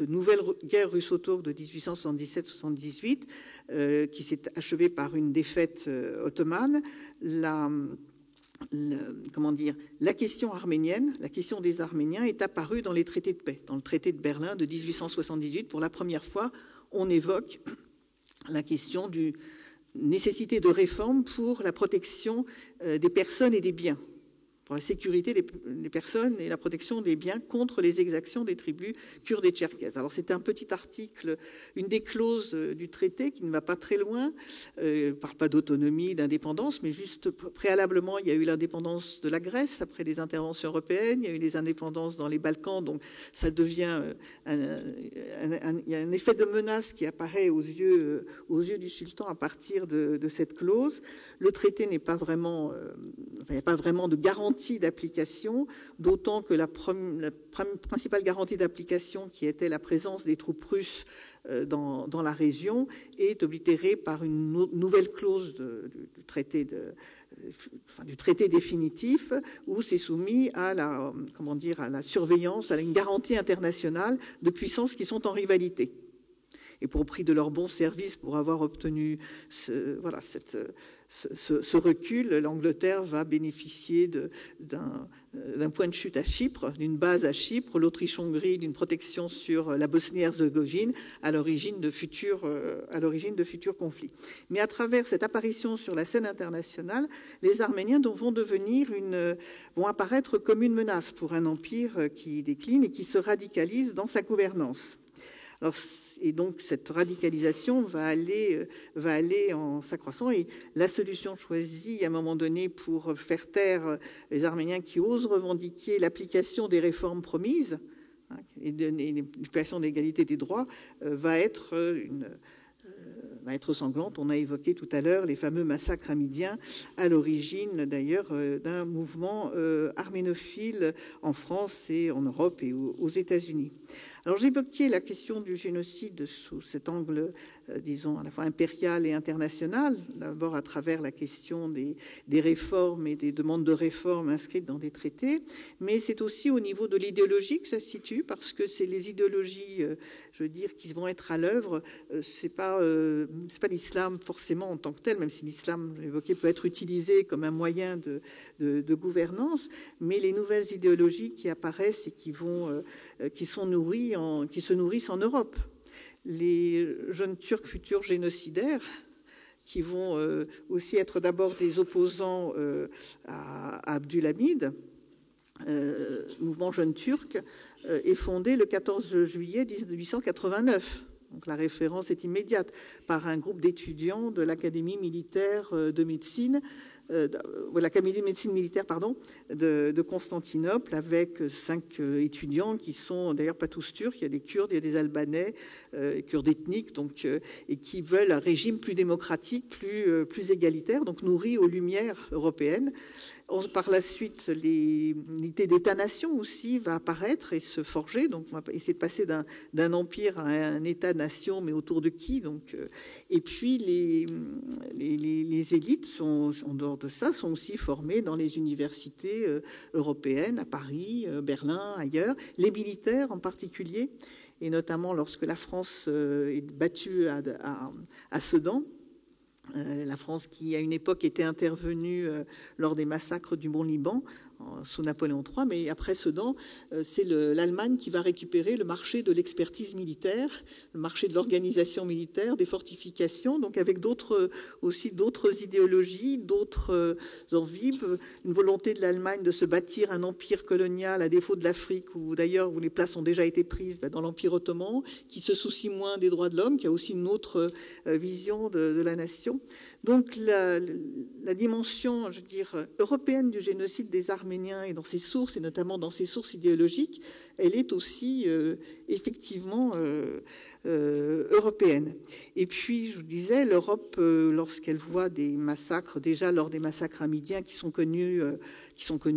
nouvelle guerre russo-turque de 1877-78, qui s'est achevée par une défaite ottomane, la question arménienne, la question des Arméniens est apparue dans les traités de paix. Dans le traité de Berlin de 1878, pour la première fois, on évoque la question d'une nécessité de réforme pour la protection des personnes et des biens, pour la sécurité des personnes et la protection des biens contre les exactions des tribus kurdes et tcherkesses. Alors c'est un petit article, une des clauses du traité qui ne va pas très loin, ne parle pas d'autonomie, d'indépendance, mais juste préalablement, il y a eu l'indépendance de la Grèce après les interventions européennes, il y a eu les indépendances dans les Balkans, donc ça devient, il y a un effet de menace qui apparaît aux yeux du sultan à partir de cette clause. Le traité n'est pas vraiment, il n'y a pas vraiment de garantie d'application, d'autant que la principale garantie d'application, qui était la présence des troupes russes dans la région, est oblitérée par une nouvelle clause du traité définitif, où c'est soumis à la surveillance, à une garantie internationale de puissances qui sont en rivalité. Et pour prix de leur bon service, pour avoir obtenu ce recul, l'Angleterre va bénéficier d'un point de chute à Chypre, d'une base à Chypre, l'Autriche-Hongrie d'une protection sur la Bosnie-Herzégovine à l'origine de futurs conflits. Mais à travers cette apparition sur la scène internationale, les Arméniens vont apparaître comme une menace pour un empire qui décline et qui se radicalise dans sa gouvernance. Et donc cette radicalisation va aller en s'accroissant, et la solution choisie à un moment donné pour faire taire les Arméniens qui osent revendiquer l'application des réformes promises et l'application de l'égalité des droits va être sanglante. On a évoqué tout à l'heure les fameux massacres hamidiens, à l'origine d'ailleurs d'un mouvement arménophile en France et en Europe et aux États-Unis. Alors j'évoquais la question du génocide sous cet angle, disons, à la fois impérial et international, d'abord à travers la question des réformes et des demandes de réformes inscrites dans des traités, mais c'est aussi au niveau de l'idéologie que ça se situe, parce que c'est les idéologies, je veux dire, qui vont être à l'œuvre. C'est pas l'islam forcément en tant que tel, même si l'islam, je l'évoquais, peut être utilisé comme un moyen de gouvernance, mais les nouvelles idéologies qui apparaissent et qui se nourrissent en Europe. Les jeunes Turcs futurs génocidaires, qui vont aussi être d'abord des opposants à Abdülhamid, mouvement jeune turc, est fondé le 14 juillet 1889. Donc la référence est immédiate, par un groupe d'étudiants de l'Académie militaire de médecine, de Constantinople, avec 5 étudiants qui sont d'ailleurs pas tous turcs. Il y a des Kurdes, il y a des Albanais, Kurdes ethniques, donc, et qui veulent un régime plus démocratique, plus égalitaire, donc nourri aux lumières européennes. Par la suite, l'unité d'État-nation aussi va apparaître et se forger. Donc, on va essayer de passer d'un empire à un État-nation, mais autour de qui donc, et puis, les élites, en dehors de ça, sont aussi formées dans les universités européennes, à Paris, Berlin, ailleurs. Les militaires en particulier, et notamment lorsque la France est battue à Sedan. La France qui, à une époque, était intervenue lors des massacres du Mont-Liban sous Napoléon III, mais après Sedan, c'est l'Allemagne qui va récupérer le marché de l'expertise militaire, le marché de l'organisation militaire, des fortifications, donc avec aussi d'autres idéologies, d'autres envies, une volonté de l'Allemagne de se bâtir un empire colonial à défaut de l'Afrique, où d'ailleurs où les places ont déjà été prises dans l'Empire ottoman, qui se soucie moins des droits de l'homme, qui a aussi une autre vision de la nation. Donc la dimension, je veux dire, européenne du génocide des Arméniens et dans ses sources, et notamment dans ses sources idéologiques, elle est aussi effectivement européenne. Et puis, je vous disais, l'Europe, lorsqu'elle voit des massacres, déjà lors des massacres hamidiens qui sont connus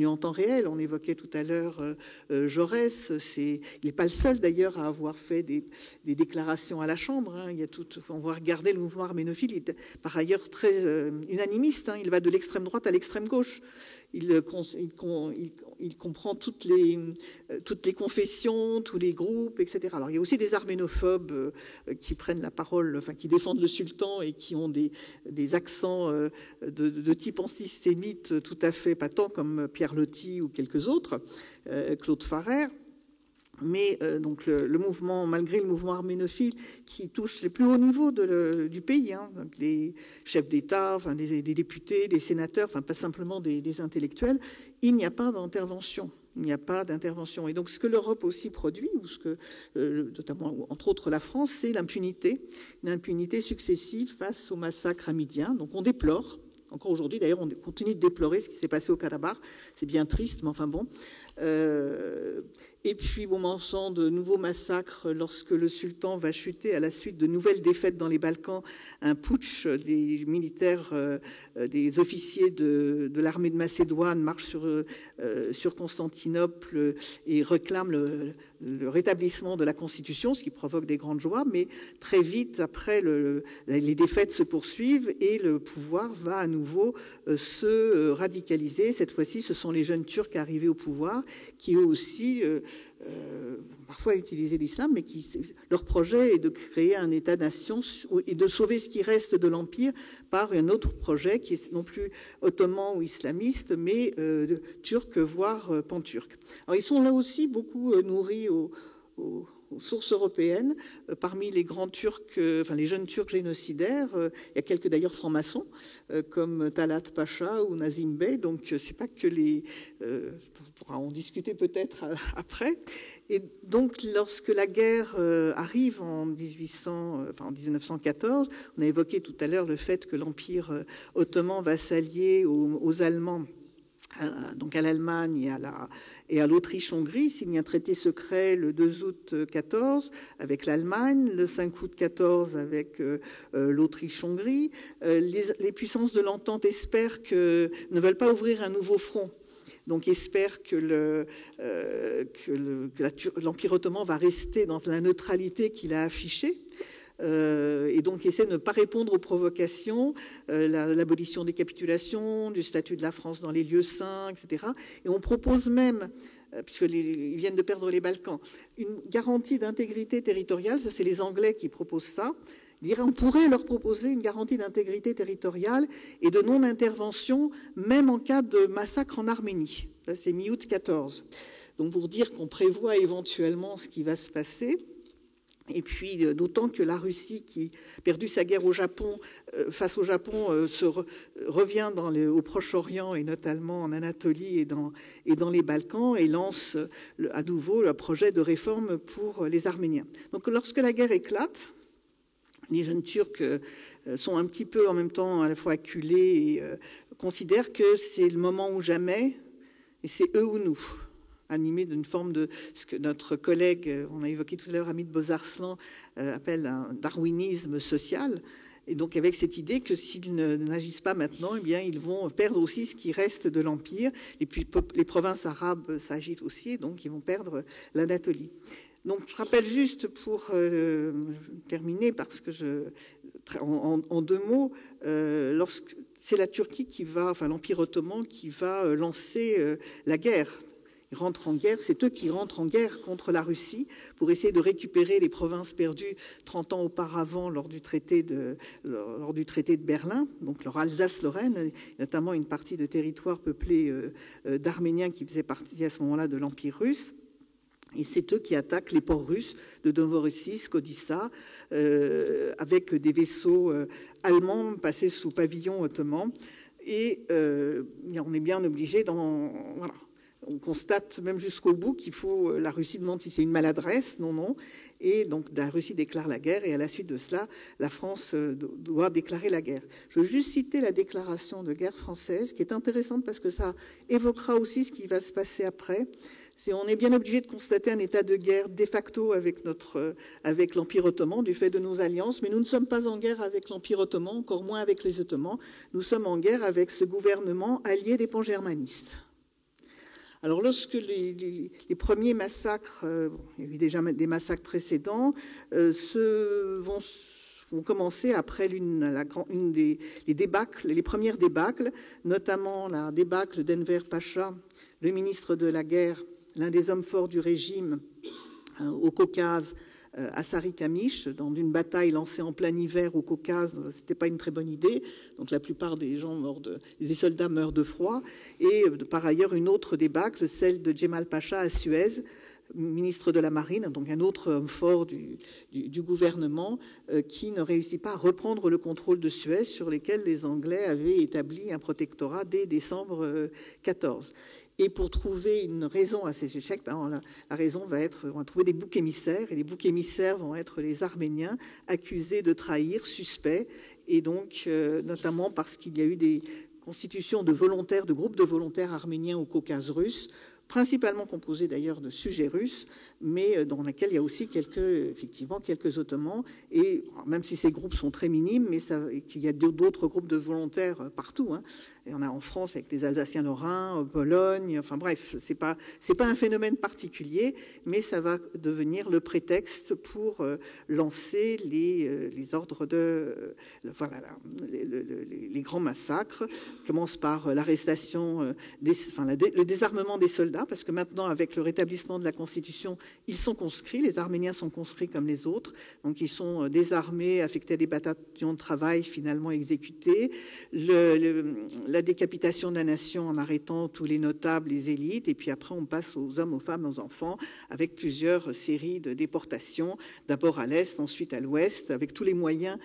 en temps réel, on évoquait tout à l'heure Jaurès, il n'est pas le seul d'ailleurs à avoir fait des déclarations à la Chambre. Hein. On va regarder le mouvement arménophile, il est par ailleurs très unanimiste, hein. Il va de l'extrême droite à l'extrême gauche. Il comprend toutes les confessions, tous les groupes, etc. Alors, il y a aussi des arménophobes qui prennent la parole, enfin, qui défendent le sultan et qui ont des accents de type antisémite tout à fait patents, comme Pierre Loti ou quelques autres, Claude Farrer. Mais donc le mouvement, malgré le mouvement arménophile qui touche les plus hauts niveaux du pays, hein, donc les chefs d'État, enfin des députés, des sénateurs, enfin pas simplement des intellectuels, il n'y a pas d'intervention. Il n'y a pas d'intervention. Et donc ce que l'Europe aussi produit, ou ce que, notamment entre autres la France, c'est l'impunité, une impunité successive face au massacre hamidien. Donc on déplore. Encore aujourd'hui, d'ailleurs, on continue de déplorer ce qui s'est passé au Karabakh. C'est bien triste, mais enfin bon. Et puis, on sent de nouveaux massacres lorsque le sultan va chuter à la suite de nouvelles défaites dans les Balkans, un putsch des militaires, des officiers de l'armée de Macédoine marchent sur Constantinople et réclament le rétablissement de la Constitution, ce qui provoque des grandes joies, mais très vite, après, les défaites se poursuivent et le pouvoir va à nouveau se radicaliser. Cette fois-ci, ce sont les jeunes Turcs arrivés au pouvoir qui, eux aussi, parfois utiliser l'islam, mais leur projet est de créer un État-nation et de sauver ce qui reste de l'Empire par un autre projet qui est non plus ottoman ou islamiste, mais turc, voire pan-turc. Alors ils sont là aussi beaucoup nourris aux sources européennes. Parmi les grands Turcs, enfin les jeunes Turcs génocidaires, il y a quelques d'ailleurs francs-maçons, comme Talat Pacha ou Nazim Bey, donc c'est pas que on pourra en discuter peut-être après. Et donc, lorsque la guerre arrive en 1914, on a évoqué tout à l'heure le fait que l'Empire ottoman va s'allier aux Allemands, donc à l'Allemagne et à l'Autriche-Hongrie, signe un traité secret le 2 août 14 avec l'Allemagne, le 5 août 14 avec l'Autriche-Hongrie. Les puissances de l'entente ne veulent pas ouvrir un nouveau front. Donc, espère que l'Empire ottoman va rester dans la neutralité qu'il a affichée. Et donc essaie de ne pas répondre aux provocations, l'abolition des capitulations, du statut de la France dans les lieux saints, etc. Et on propose même, puisqu'ils viennent de perdre les Balkans, une garantie d'intégrité territoriale. Ça, c'est les Anglais qui proposent ça. On pourrait leur proposer une garantie d'intégrité territoriale et de non-intervention, même en cas de massacre en Arménie. Ça, c'est mi-août 14. Donc, pour dire qu'on prévoit éventuellement ce qui va se passer. Et puis, d'autant que la Russie, qui a perdu sa guerre face au Japon, revient au Proche-Orient et notamment en Anatolie et dans les Balkans et lance à nouveau le projet de réforme pour les Arméniens. Donc, lorsque la guerre éclate, les jeunes Turcs sont un petit peu en même temps à la fois acculés et considèrent que c'est le moment ou jamais, et c'est eux ou nous, animés d'une forme de ce que notre collègue, on a évoqué tout à l'heure, Hamid Bozarslan, appelle un darwinisme social. Et donc avec cette idée que s'ils n'agissent pas maintenant, eh bien, ils vont perdre aussi ce qui reste de l'Empire. Et puis les provinces arabes s'agitent aussi, et donc ils vont perdre l'Anatolie. Donc, je rappelle juste pour terminer, parce que en deux mots, c'est la Turquie l'Empire ottoman qui va lancer la guerre. rentrent en guerre, c'est eux qui rentrent en guerre contre la Russie pour essayer de récupérer les provinces perdues 30 ans auparavant lors du traité de Berlin, donc leur Alsace-Lorraine, notamment une partie de territoire peuplé d'Arméniens qui faisaient partie à ce moment-là de l'Empire russe. Et c'est eux qui attaquent les ports russes de Novorossiysk, Odissa, avec des vaisseaux allemands passés sous pavillon ottoman. Et on est bien obligé voilà. On constate même jusqu'au bout qu'il faut... La Russie demande si c'est une maladresse, non. Et donc la Russie déclare la guerre et à la suite de cela, la France doit déclarer la guerre. Je veux juste citer la déclaration de guerre française qui est intéressante parce que ça évoquera aussi ce qui va se passer après. On est bien obligé de constater un état de guerre de facto avec l'Empire ottoman du fait de nos alliances, mais nous ne sommes pas en guerre avec l'Empire ottoman, encore moins avec les Ottomans. Nous sommes en guerre avec ce gouvernement allié des pangermanistes. Alors, lorsque les premiers massacres, il y a eu déjà des massacres précédents, vont commencer après les premières débâcles, notamment la débâcle d'Enver Pacha, le ministre de la guerre, l'un des hommes forts du régime au Caucase, à Sarikamish, dans une bataille lancée en plein hiver au Caucase. Ce n'était pas une très bonne idée. Donc la plupart des soldats meurent de froid. Et par ailleurs, une autre débâcle, celle de Djemal Pacha à Suez, ministre de la Marine, donc un autre homme fort du gouvernement, qui ne réussit pas à reprendre le contrôle de Suez, sur lesquels les Anglais avaient établi un protectorat dès décembre 14. Et pour trouver une raison à ces échecs, la raison va être, on va trouver des boucs émissaires, et les boucs émissaires vont être les Arméniens accusés de trahir, suspects, et donc notamment parce qu'il y a eu des constitutions de groupes de volontaires arméniens au Caucase russe, principalement composés d'ailleurs de sujets russes, mais dans lesquels il y a aussi quelques Ottomans, et même si ces groupes sont très minimes, mais qu'il y a d'autres groupes de volontaires partout. Et on a en France avec les Alsaciens lorrains, Pologne, enfin bref, c'est pas un phénomène particulier, mais ça va devenir le prétexte pour lancer les ordres les grands massacres. Commence par l'arrestation, le désarmement des soldats, parce que maintenant, avec le rétablissement de la Constitution, ils sont conscrits, les Arméniens sont conscrits comme les autres, donc ils sont désarmés, affectés à des bataillons de travail, finalement exécutés. La décapitation de la nation en arrêtant tous les notables, les élites, et puis après on passe aux hommes, aux femmes, aux enfants, avec plusieurs séries de déportations, d'abord à l'Est, ensuite à l'Ouest, avec tous les moyens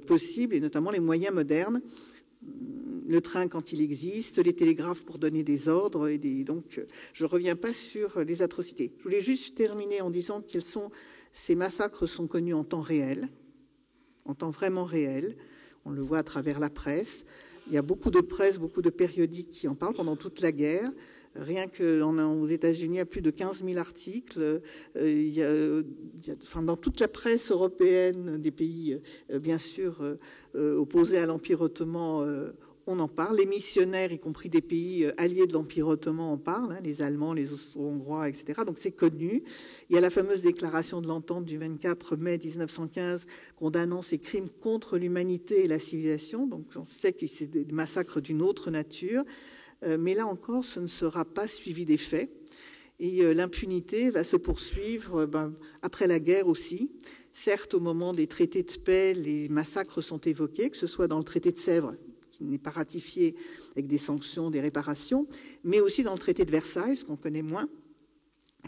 possibles, et notamment les moyens modernes. Le train quand il existe, les télégraphes pour donner des ordres. Donc, je ne reviens pas sur les atrocités. Je voulais juste terminer en disant que ces massacres sont connus en temps réel, en temps vraiment réel. On le voit à travers la presse. Il y a beaucoup de presse, beaucoup de périodiques qui en parlent pendant toute la guerre. Rien qu'aux États-Unis, il y a plus de 15 000 articles. Dans toute la presse européenne, des pays, bien sûr, opposés à l'Empire ottoman, on en parle. Les missionnaires, y compris des pays alliés de l'Empire ottoman, en parlent, les Allemands, les Austro-Hongrois, etc. Donc c'est connu. Il y a la fameuse déclaration de l'entente du 24 mai 1915 condamnant ces crimes contre l'humanité et la civilisation. Donc on sait que c'est des massacres d'une autre nature. Mais là encore, ce ne sera pas suivi des faits. Et l'impunité va se poursuivre après la guerre aussi. Certes, au moment des traités de paix, les massacres sont évoqués, que ce soit dans le traité de Sèvres, qui n'est pas ratifié avec des sanctions, des réparations, mais aussi dans le traité de Versailles, ce qu'on connaît moins.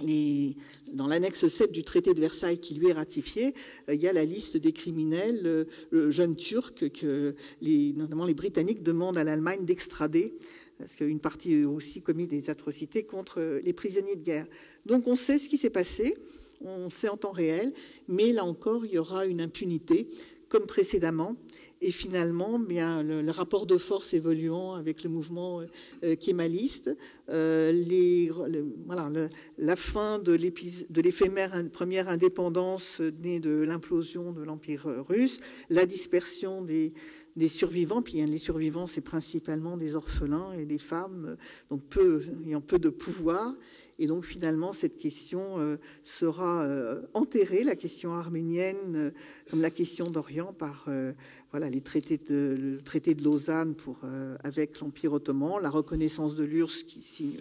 Et dans l'annexe 7 du traité de Versailles qui lui est ratifié, il y a la liste des criminels jeunes turcs que notamment les Britanniques demandent à l'Allemagne d'extrader, parce qu'une partie a aussi commis des atrocités contre les prisonniers de guerre. Donc on sait ce qui s'est passé, on sait en temps réel, mais là encore, il y aura une impunité, comme précédemment. Et finalement, bien, le rapport de force évoluant avec le mouvement kémaliste, la fin de l'éphémère première indépendance née de l'implosion de l'Empire russe, la dispersion des survivants. Puis les survivants, c'est principalement des orphelins et des femmes, donc ayant peu de pouvoir. Et donc finalement, cette question sera enterrée, la question arménienne, comme la question d'Orient, par voilà, le traité de Lausanne avec l'Empire ottoman, la reconnaissance de l'URSS qui signe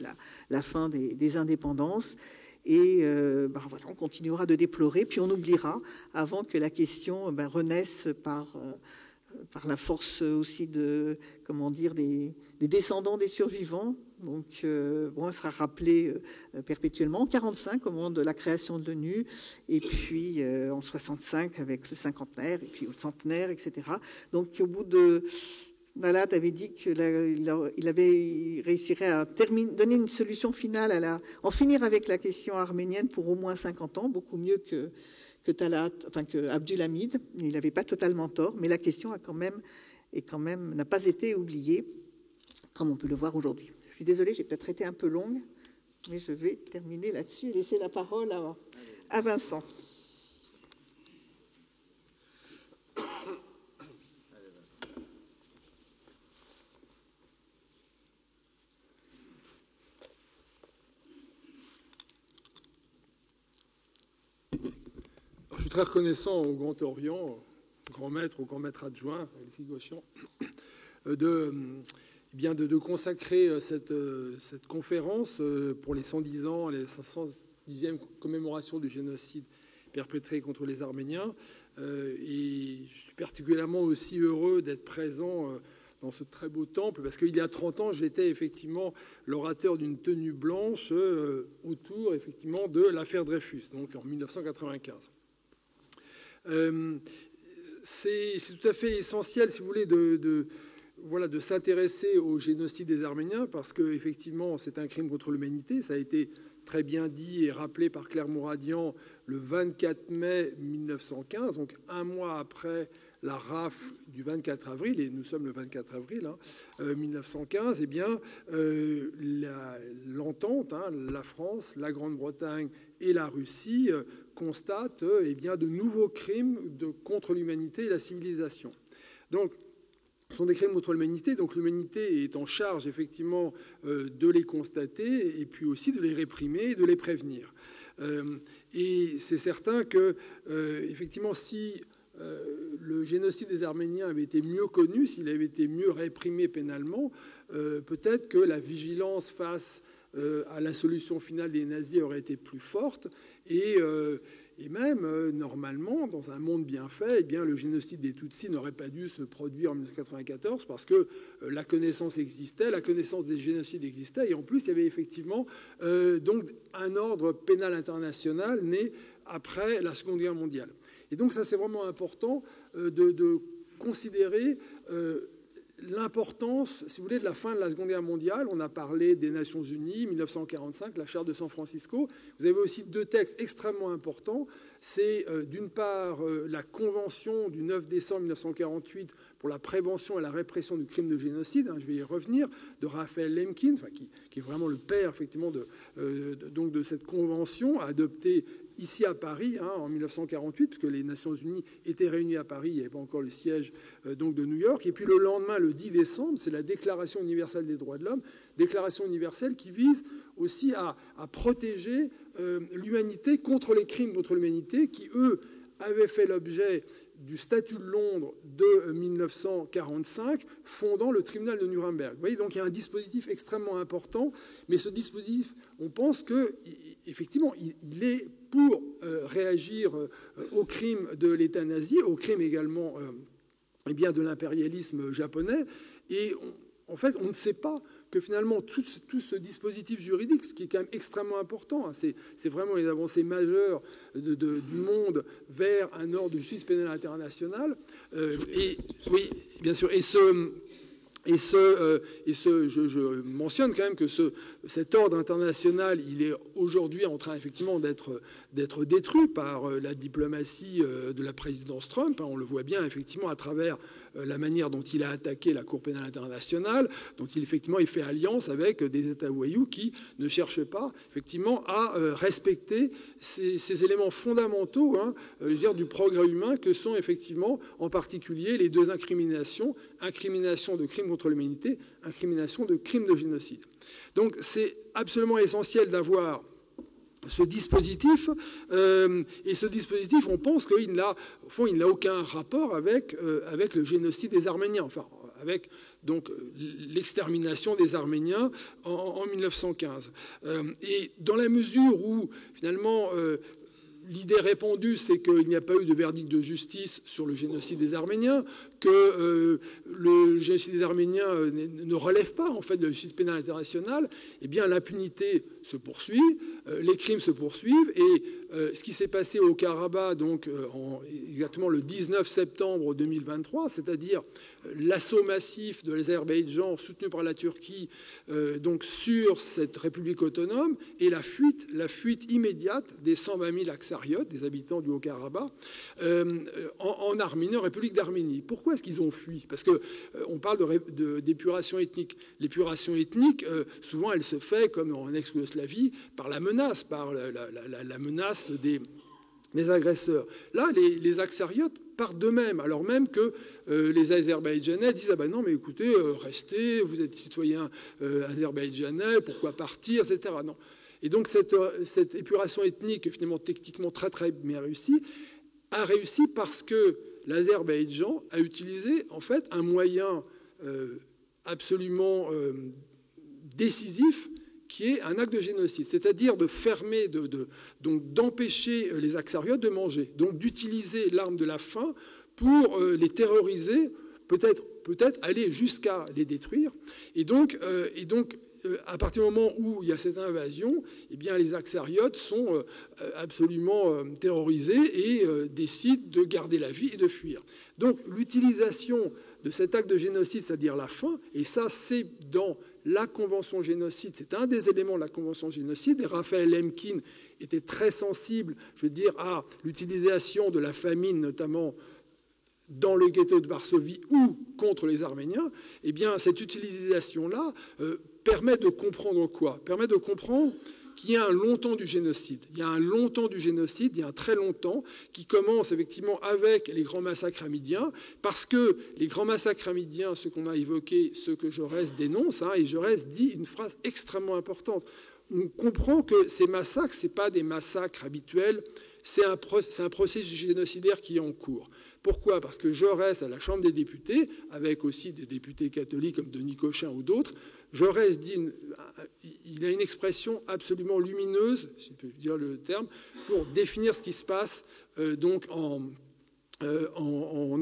la fin des indépendances. Et voilà, on continuera de déplorer, puis on oubliera avant que la question renaisse par la force aussi des descendants des survivants. Donc, elle sera rappelée perpétuellement en 1945 au moment de la création de l'ONU, et puis en 1965 avec le cinquantenaire, et puis au centenaire, etc. Donc, au bout de... Malade avait dit qu'il réussirait à donner une solution finale, en finir avec la question arménienne pour au moins 50 ans, beaucoup mieux que Abdulhamid. Il n'avait pas totalement tort, mais la question n'a pas été oubliée, comme on peut le voir aujourd'hui. Je suis désolée, j'ai peut-être été un peu longue, mais je vais terminer là-dessus et laisser la parole à Vincent. Je suis très reconnaissant au Grand Orient, au grand maître adjoint, Alexis Gauchian, de consacrer cette conférence pour les 110 ans, les 510e commémoration du génocide perpétré contre les Arméniens. Et je suis particulièrement aussi heureux d'être présent dans ce très beau temple, parce qu'il y a 30 ans, j'étais effectivement l'orateur d'une tenue blanche autour effectivement de l'affaire Dreyfus, donc en 1995. C'est tout à fait essentiel, si vous voulez, de s'intéresser au génocide des Arméniens, parce que effectivement, c'est un crime contre l'humanité. Ça a été très bien dit et rappelé par Claire Mouradian le 24 mai 1915, donc un mois après la rafle du 24 avril, et nous sommes le 24 avril 1915, eh bien, l'entente, la France, la Grande-Bretagne et la Russie constatent de nouveaux crimes contre l'humanité et la civilisation. Donc, ce sont des crimes contre l'humanité, donc l'humanité est en charge effectivement de les constater et puis aussi de les réprimer et de les prévenir. Et c'est certain que, effectivement, si le génocide des Arméniens avait été mieux connu, s'il avait été mieux réprimé pénalement, peut-être que la vigilance face à la solution finale des nazis aurait été plus forte, et même, normalement, dans un monde bien fait, eh bien, le génocide des Tutsis n'aurait pas dû se produire en 1994 parce que la connaissance existait, la connaissance des génocides existait, et en plus, il y avait effectivement donc un ordre pénal international né après la Seconde Guerre mondiale. Et donc ça, c'est vraiment important de considérer l'importance, si vous voulez, de la fin de la Seconde Guerre mondiale. On a parlé des Nations Unies, 1945, la Charte de San Francisco. Vous avez aussi deux textes extrêmement importants. C'est d'une part la Convention du 9 décembre 1948 pour la prévention et la répression du crime de génocide, je vais y revenir, de Raphaël Lemkin, qui est vraiment le père effectivement donc de cette convention adoptée ici à Paris en 1948, puisque les Nations Unies étaient réunies à Paris, il n'y avait pas encore le siège donc de New York. Et puis le lendemain, le 10 décembre, c'est la Déclaration universelle des droits de l'homme, déclaration universelle qui vise aussi à protéger l'humanité contre les crimes contre l'humanité qui, eux, avaient fait l'objet du statut de Londres de 1945, fondant le tribunal de Nuremberg. Vous voyez, donc il y a un dispositif extrêmement important, mais ce dispositif, on pense que effectivement, il est pour réagir aux crimes de l'État nazi, aux crimes également de l'impérialisme japonais. Et en fait, on ne sait pas que finalement tout ce dispositif juridique, ce qui est quand même extrêmement important, c'est vraiment une avancée majeure du monde vers un ordre de justice pénale internationale. Et oui, bien sûr. Je mentionne quand même que cet ordre international, il est aujourd'hui en train effectivement d'être détruit par la diplomatie de la présidence Trump. On le voit bien effectivement à travers la manière dont il a attaqué la Cour pénale internationale, dont il fait alliance avec des États voyous qui ne cherchent pas effectivement à respecter ces éléments fondamentaux du progrès humain que sont effectivement en particulier les deux incriminations, incrimination de crimes contre l'humanité, incrimination de crimes de génocide. Donc c'est absolument essentiel d'avoir ce dispositif, et ce dispositif, on pense qu'il n'a aucun rapport avec le génocide des Arméniens, enfin avec donc l'extermination des Arméniens en 1915. Et dans la mesure où finalement l'idée répandue, c'est qu'il n'y a pas eu de verdict de justice sur le génocide des Arméniens, que le génocide des Arméniens ne relève pas en fait de la justice pénale internationale, eh bien l'impunité se poursuit, les crimes se poursuivent, et ce qui s'est passé au Haut-Karabakh, donc exactement le 19 septembre 2023, c'est-à-dire l'assaut massif de l'Azerbaïdjan soutenu par la Turquie donc sur cette république autonome, et la fuite immédiate des 120 000 Aksariotes, des habitants du Haut-Karabakh, en Arménie, en République d'Arménie. Pourquoi est-ce qu'ils ont fui? Parce que on parle d'épuration ethnique. L'épuration ethnique, souvent, elle se fait, comme en ex-Yougoslavie, par la menace, par la menace des agresseurs. Là, les Aksariotes partent d'eux-mêmes, alors même que les Azerbaïdjanais disent « Ah ben non, mais écoutez, restez, vous êtes citoyens azerbaïdjanais, pourquoi partir ?» etc. Non. Et donc cette épuration ethnique, finalement techniquement très très bien réussie, a réussi parce que l'Azerbaïdjan a utilisé en fait un moyen absolument décisif qui est un acte de génocide, c'est-à-dire de fermer, donc d'empêcher les Aksariotes de manger, donc d'utiliser l'arme de la faim pour les terroriser, peut-être aller jusqu'à les détruire. Et donc, à partir du moment où il y a cette invasion, eh bien, les Aksariotes sont absolument terrorisés et décident de garder la vie et de fuir. Donc l'utilisation de cet acte de génocide, c'est-à-dire la faim, et ça c'est dans la Convention génocide, c'est un des éléments de la Convention génocide, et Raphaël Lemkin était très sensible, je veux dire, à l'utilisation de la famine, notamment dans le ghetto de Varsovie ou contre les Arméniens. Eh bien, cette utilisation-là permet de comprendre quoi? Permet de comprendre qu'il y a un long temps du génocide. Il y a un long temps du génocide, il y a un très long temps, qui commence effectivement avec les grands massacres hamidiens, parce que les grands massacres hamidiens, ceux qu'on a évoqués, ceux que Jaurès dénonce, et Jaurès dit une phrase extrêmement importante. On comprend que ces massacres, ce n'est pas des massacres habituels, c'est un processus génocidaire qui est en cours. Pourquoi? Parce que Jaurès, à la Chambre des députés, avec aussi des députés catholiques comme Denis Cochin ou d'autres, Jaurès il a une expression absolument lumineuse, si je peux dire le terme, pour définir ce qui se passe donc en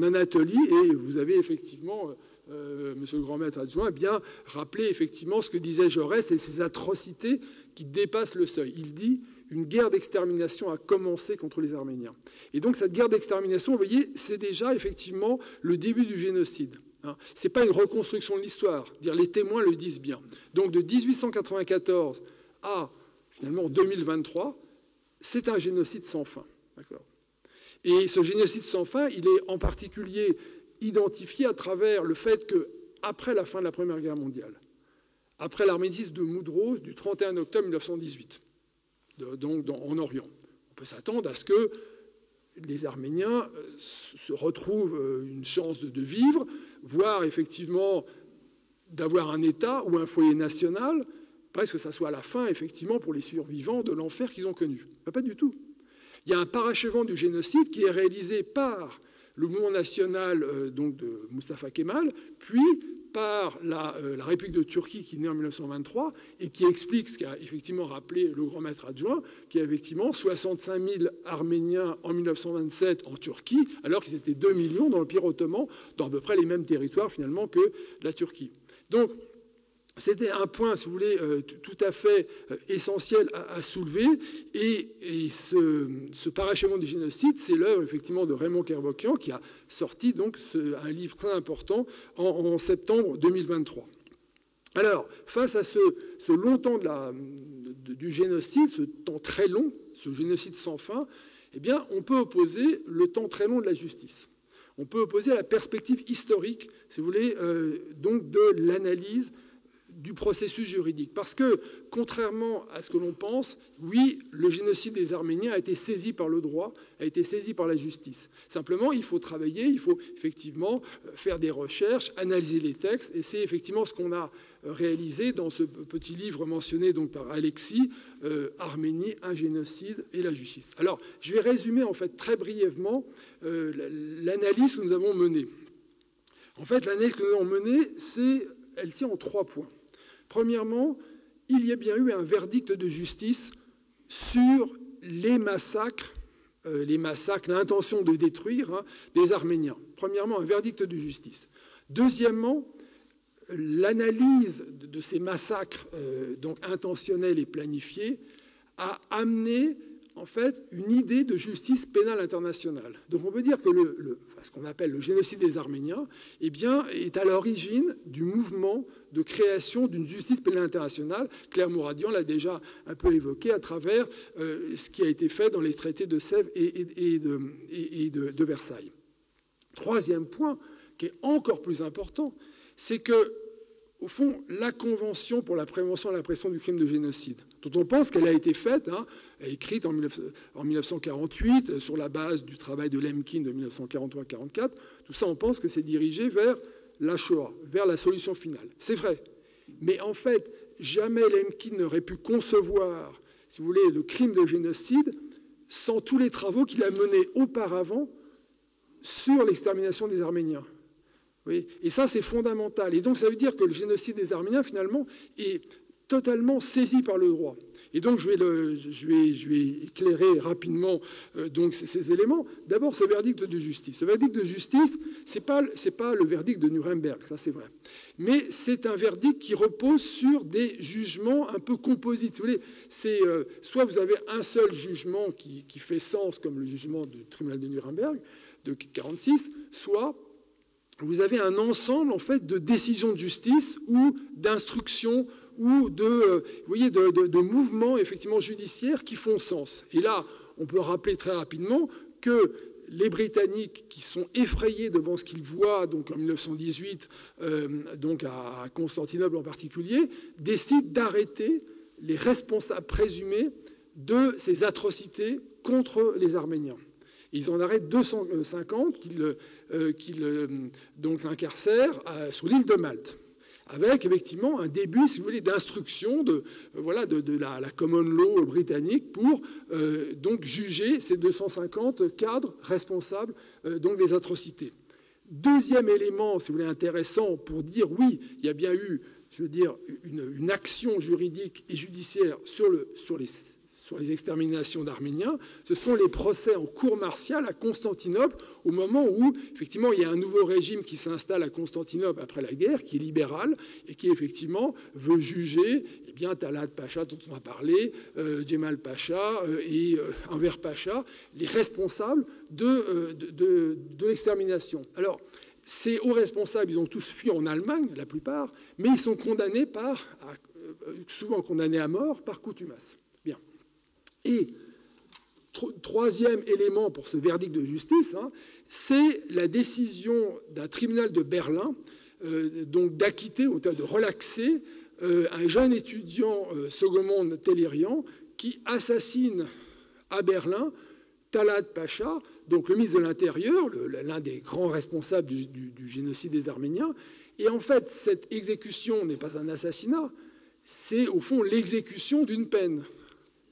Anatolie. Et vous avez effectivement, monsieur le grand maître adjoint, bien rappelé effectivement ce que disait Jaurès et ces atrocités qui dépassent le seuil. Il dit « Une guerre d'extermination a commencé contre les Arméniens ». Et donc cette guerre d'extermination, vous voyez, c'est déjà effectivement le début du génocide. Ce n'est pas une reconstruction de l'histoire. Les témoins le disent bien. Donc de 1894 à finalement 2023, c'est un génocide sans fin. D'accord. Et ce génocide sans fin, il est en particulier identifié à travers le fait qu'après la fin de la Première Guerre mondiale, après l'armistice de Mudros du 31 octobre 1918, donc en Orient, on peut s'attendre à ce que les Arméniens se retrouvent une chance de vivre, voire effectivement d'avoir un État ou un foyer national, presque que ça soit la fin effectivement pour les survivants de l'enfer qu'ils ont connu. Pas du tout. Il y a un parachèvement du génocide qui est réalisé par le mouvement national donc de Mustafa Kemal, puis par la République de Turquie qui est née en 1923 et qui explique ce qu'a effectivement rappelé le grand maître adjoint, qui a effectivement 65 000 Arméniens en 1927 en Turquie, alors qu'ils étaient 2 millions dans l'Empire ottoman, dans à peu près les mêmes territoires finalement que la Turquie. Donc c'était un point, si vous voulez, tout à fait essentiel à soulever. Et ce parachèvement du génocide, c'est l'œuvre effectivement de Raymond Kerbokian qui a sorti donc un livre très important en septembre 2023. Alors, face à ce long temps du génocide, ce temps très long, ce génocide sans fin, eh bien, on peut opposer le temps très long de la justice. On peut opposer à la perspective historique, si vous voulez, donc de l'analyse du processus juridique. Parce que, contrairement à ce que l'on pense, oui, le génocide des Arméniens a été saisi par le droit, a été saisi par la justice. Simplement, il faut travailler, il faut effectivement faire des recherches, analyser les textes, et c'est effectivement ce qu'on a réalisé dans ce petit livre mentionné donc par Alexis, Arménie, un génocide et la justice. Alors, je vais résumer en fait très brièvement l'analyse que nous avons menée. En fait, l'analyse que nous avons menée, elle tient en 3 points. Premièrement, il y a bien eu un verdict de justice sur les massacres, l'intention de détruire des Arméniens. Premièrement, un verdict de justice. Deuxièmement, l'analyse de ces massacres donc intentionnels et planifiés a amené en fait une idée de justice pénale internationale. Donc on peut dire que ce qu'on appelle le génocide des Arméniens eh bien, est à l'origine du mouvement de création d'une justice pénale internationale. Claire Mouradian l'a déjà un peu évoqué à travers ce qui a été fait dans les traités de Sèvres et de Versailles. Troisième point, qui est encore plus important, c'est que, au fond, la Convention pour la prévention et la répression du crime de génocide, dont on pense qu'elle a été faite, écrite en 1948, sur la base du travail de Lemkin de 1943-44, tout ça, on pense que c'est dirigé vers la Shoah, vers la solution finale. C'est vrai. Mais en fait, jamais Lemkin n'aurait pu concevoir, si vous voulez, le crime de génocide sans tous les travaux qu'il a menés auparavant sur l'extermination des Arméniens. Oui, et ça, c'est fondamental. Et donc, ça veut dire que le génocide des Arméniens, finalement, est totalement saisi par le droit. Et donc, je vais éclairer rapidement donc ces éléments. D'abord, ce verdict de justice. Ce verdict de justice, c'est pas le verdict de Nuremberg, ça c'est vrai. Mais c'est un verdict qui repose sur des jugements un peu composites. Si vous voulez, soit vous avez un seul jugement qui fait sens, comme le jugement du tribunal de Nuremberg de 1946, soit vous avez un ensemble en fait de décisions de justice ou d'instructions ou de mouvements effectivement judiciaires qui font sens. Et là, on peut rappeler très rapidement que les Britanniques, qui sont effrayés devant ce qu'ils voient donc en 1918, donc à Constantinople en particulier, décident d'arrêter les responsables présumés de ces atrocités contre les Arméniens. Ils en arrêtent 250 qu'ils donc incarcèrent sur l'île de Malte, avec effectivement un début, si vous voulez, d'instruction de la common law britannique pour donc juger ces 250 cadres responsables donc des atrocités. Deuxième élément, si vous voulez, intéressant pour dire oui, il y a bien eu, je veux dire, une action juridique et judiciaire sur les exterminations d'Arméniens, ce sont les procès en cour martiale à Constantinople, au moment où, effectivement, il y a un nouveau régime qui s'installe à Constantinople après la guerre, qui est libéral, et qui, effectivement, veut juger Talat Pacha, dont on a parlé, Djemal Pacha et Enver Pacha, les responsables de l'extermination. Alors, ces hauts responsables, ils ont tous fui en Allemagne, la plupart, mais ils sont condamnés souvent condamnés à mort par contumace. Bien. Et troisième élément pour ce verdict de justice, c'est la décision d'un tribunal de Berlin donc d'acquitter, ou de relaxer un jeune étudiant Sogomon Tehlirian qui assassine à Berlin Talat Pacha, donc le ministre de l'Intérieur, l'un des grands responsables du génocide des Arméniens. Et en fait, cette exécution n'est pas un assassinat, c'est au fond l'exécution d'une peine,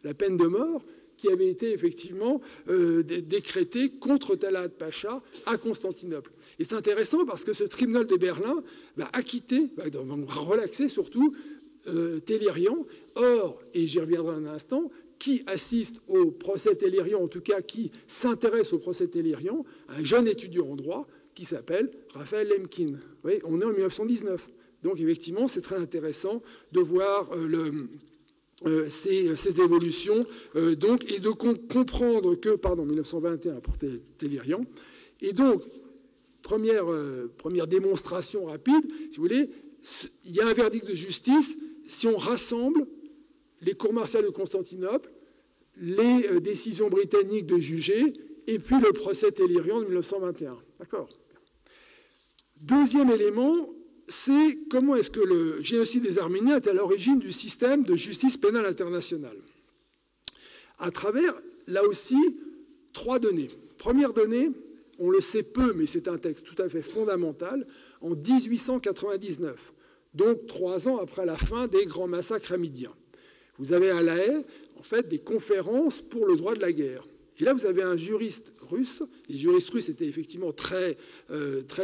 la peine de mort qui avait été effectivement décrétée contre Talat Pacha à Constantinople. Et c'est intéressant parce que ce tribunal de Berlin va acquitter, va relaxer surtout Tehlirian. Or, et j'y reviendrai un instant, qui assiste au procès Tehlirian, en tout cas qui s'intéresse au procès Tehlirian, un jeune étudiant en droit qui s'appelle Raphaël Lemkin. Vous voyez, on est en 1919. Donc effectivement, c'est très intéressant de voir ces évolutions donc, et de comprendre que, 1921 pour Tehlirian. Et donc, première démonstration rapide, si vous voulez, il y a un verdict de justice si on rassemble les cours martiales de Constantinople, les décisions britanniques de juger et puis le procès Tellurian de 1921. D'accord. Deuxième élément, c'est comment est-ce que le génocide des Arméniens est à l'origine du système de justice pénale internationale. À travers, là aussi, 3 données. Première donnée, on le sait peu, mais c'est un texte tout à fait fondamental, en 1899, donc 3 ans après la fin des grands massacres hamidiens. Vous avez à La Haye, en fait, des conférences pour le droit de la guerre. Et là, vous avez un juriste russe. Les juristes russes étaient effectivement très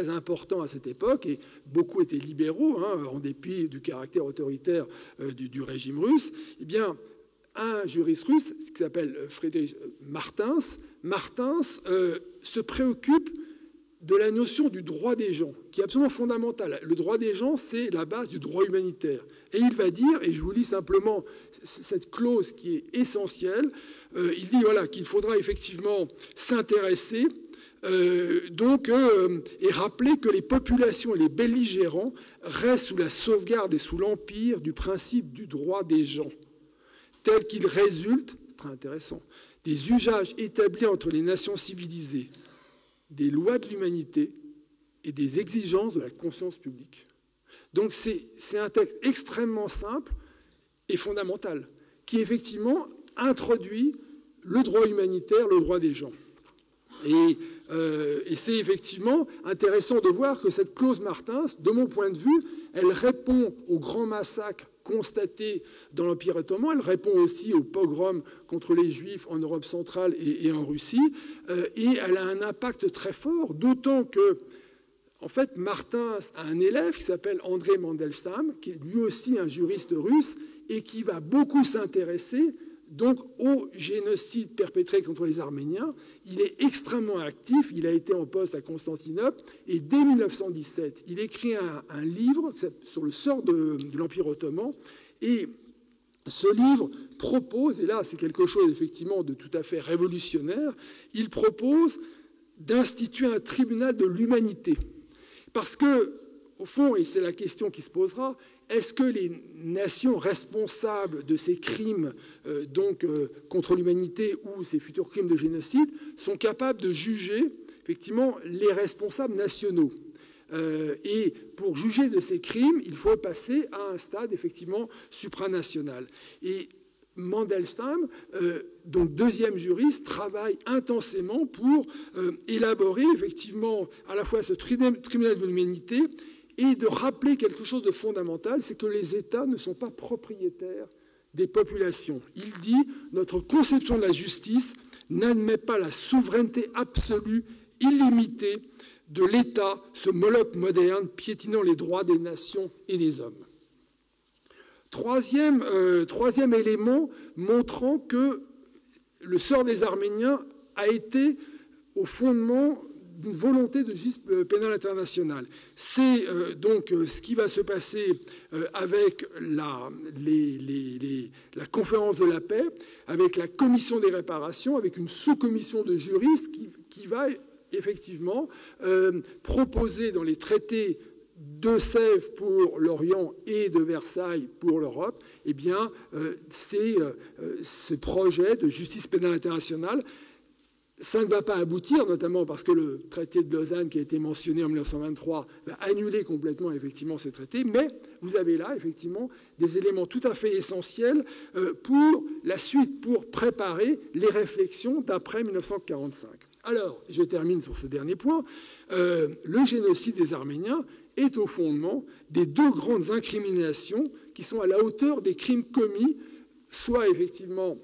importants à cette époque, et beaucoup étaient libéraux, en dépit du caractère autoritaire du régime russe. Eh bien, un juriste russe, qui s'appelle Friedrich Martins, se préoccupe de la notion du droit des gens, qui est absolument fondamentale. Le droit des gens, c'est la base du droit humanitaire. Et il va dire, et je vous lis simplement cette clause qui est essentielle, il dit voilà, qu'il faudra effectivement s'intéresser et rappeler que les populations et les belligérants restent sous la sauvegarde et sous l'empire du principe du droit des gens, tel qu'il résulte, très intéressant, des usages établis entre les nations civilisées, des lois de l'humanité et des exigences de la conscience publique. Donc c'est un texte extrêmement simple et fondamental, qui effectivement introduit le droit humanitaire, le droit des gens. Et c'est effectivement intéressant de voir que cette clause Martins, de mon point de vue, elle répond aux grands massacres constatés dans l'Empire ottoman, elle répond aussi aux pogroms contre les Juifs en Europe centrale et en Russie, et elle a un impact très fort, d'autant que, en fait, Martins a un élève qui s'appelle André Mandelstam, qui est lui aussi un juriste russe, et qui va beaucoup s'intéresser donc au génocide perpétré contre les Arméniens. Il est extrêmement actif, il a été en poste à Constantinople, et dès 1917, il écrit un livre sur le sort de l'Empire ottoman, et ce livre propose, et là c'est quelque chose effectivement de tout à fait révolutionnaire, il propose d'instituer un tribunal de l'humanité. Parce que, au fond, et c'est la question qui se posera, est-ce que les nations responsables de ces crimes contre l'humanité ou ces futurs crimes de génocide sont capables de juger effectivement les responsables nationaux? Et pour juger de ces crimes, il faut passer à un stade effectivement supranational. Et Mandelstam, donc deuxième juriste, travaille intensément pour élaborer effectivement à la fois ce tribunal de l'humanité et de rappeler quelque chose de fondamental, c'est que les États ne sont pas propriétaires des populations. Il dit « Notre conception de la justice n'admet pas la souveraineté absolue, illimitée de l'État, ce Moloch moderne piétinant les droits des nations et des hommes. » Troisième élément montrant que le sort des Arméniens a été au fondement d'une volonté de justice pénale internationale. C'est donc ce qui va se passer avec la conférence de la paix, avec la commission des réparations, avec une sous-commission de juristes qui va effectivement proposer dans les traités de Sèvres pour l'Orient et de Versailles pour l'Europe, eh bien, c'est ce projet de justice pénale internationale. Ça ne va pas aboutir, notamment parce que le traité de Lausanne qui a été mentionné en 1923 va annuler complètement effectivement ces traités, mais vous avez là effectivement des éléments tout à fait essentiels pour la suite, pour préparer les réflexions d'après 1945. Alors, je termine sur ce dernier point, le génocide des Arméniens est au fondement des 2 grandes incriminations qui sont à la hauteur des crimes commis, soit effectivement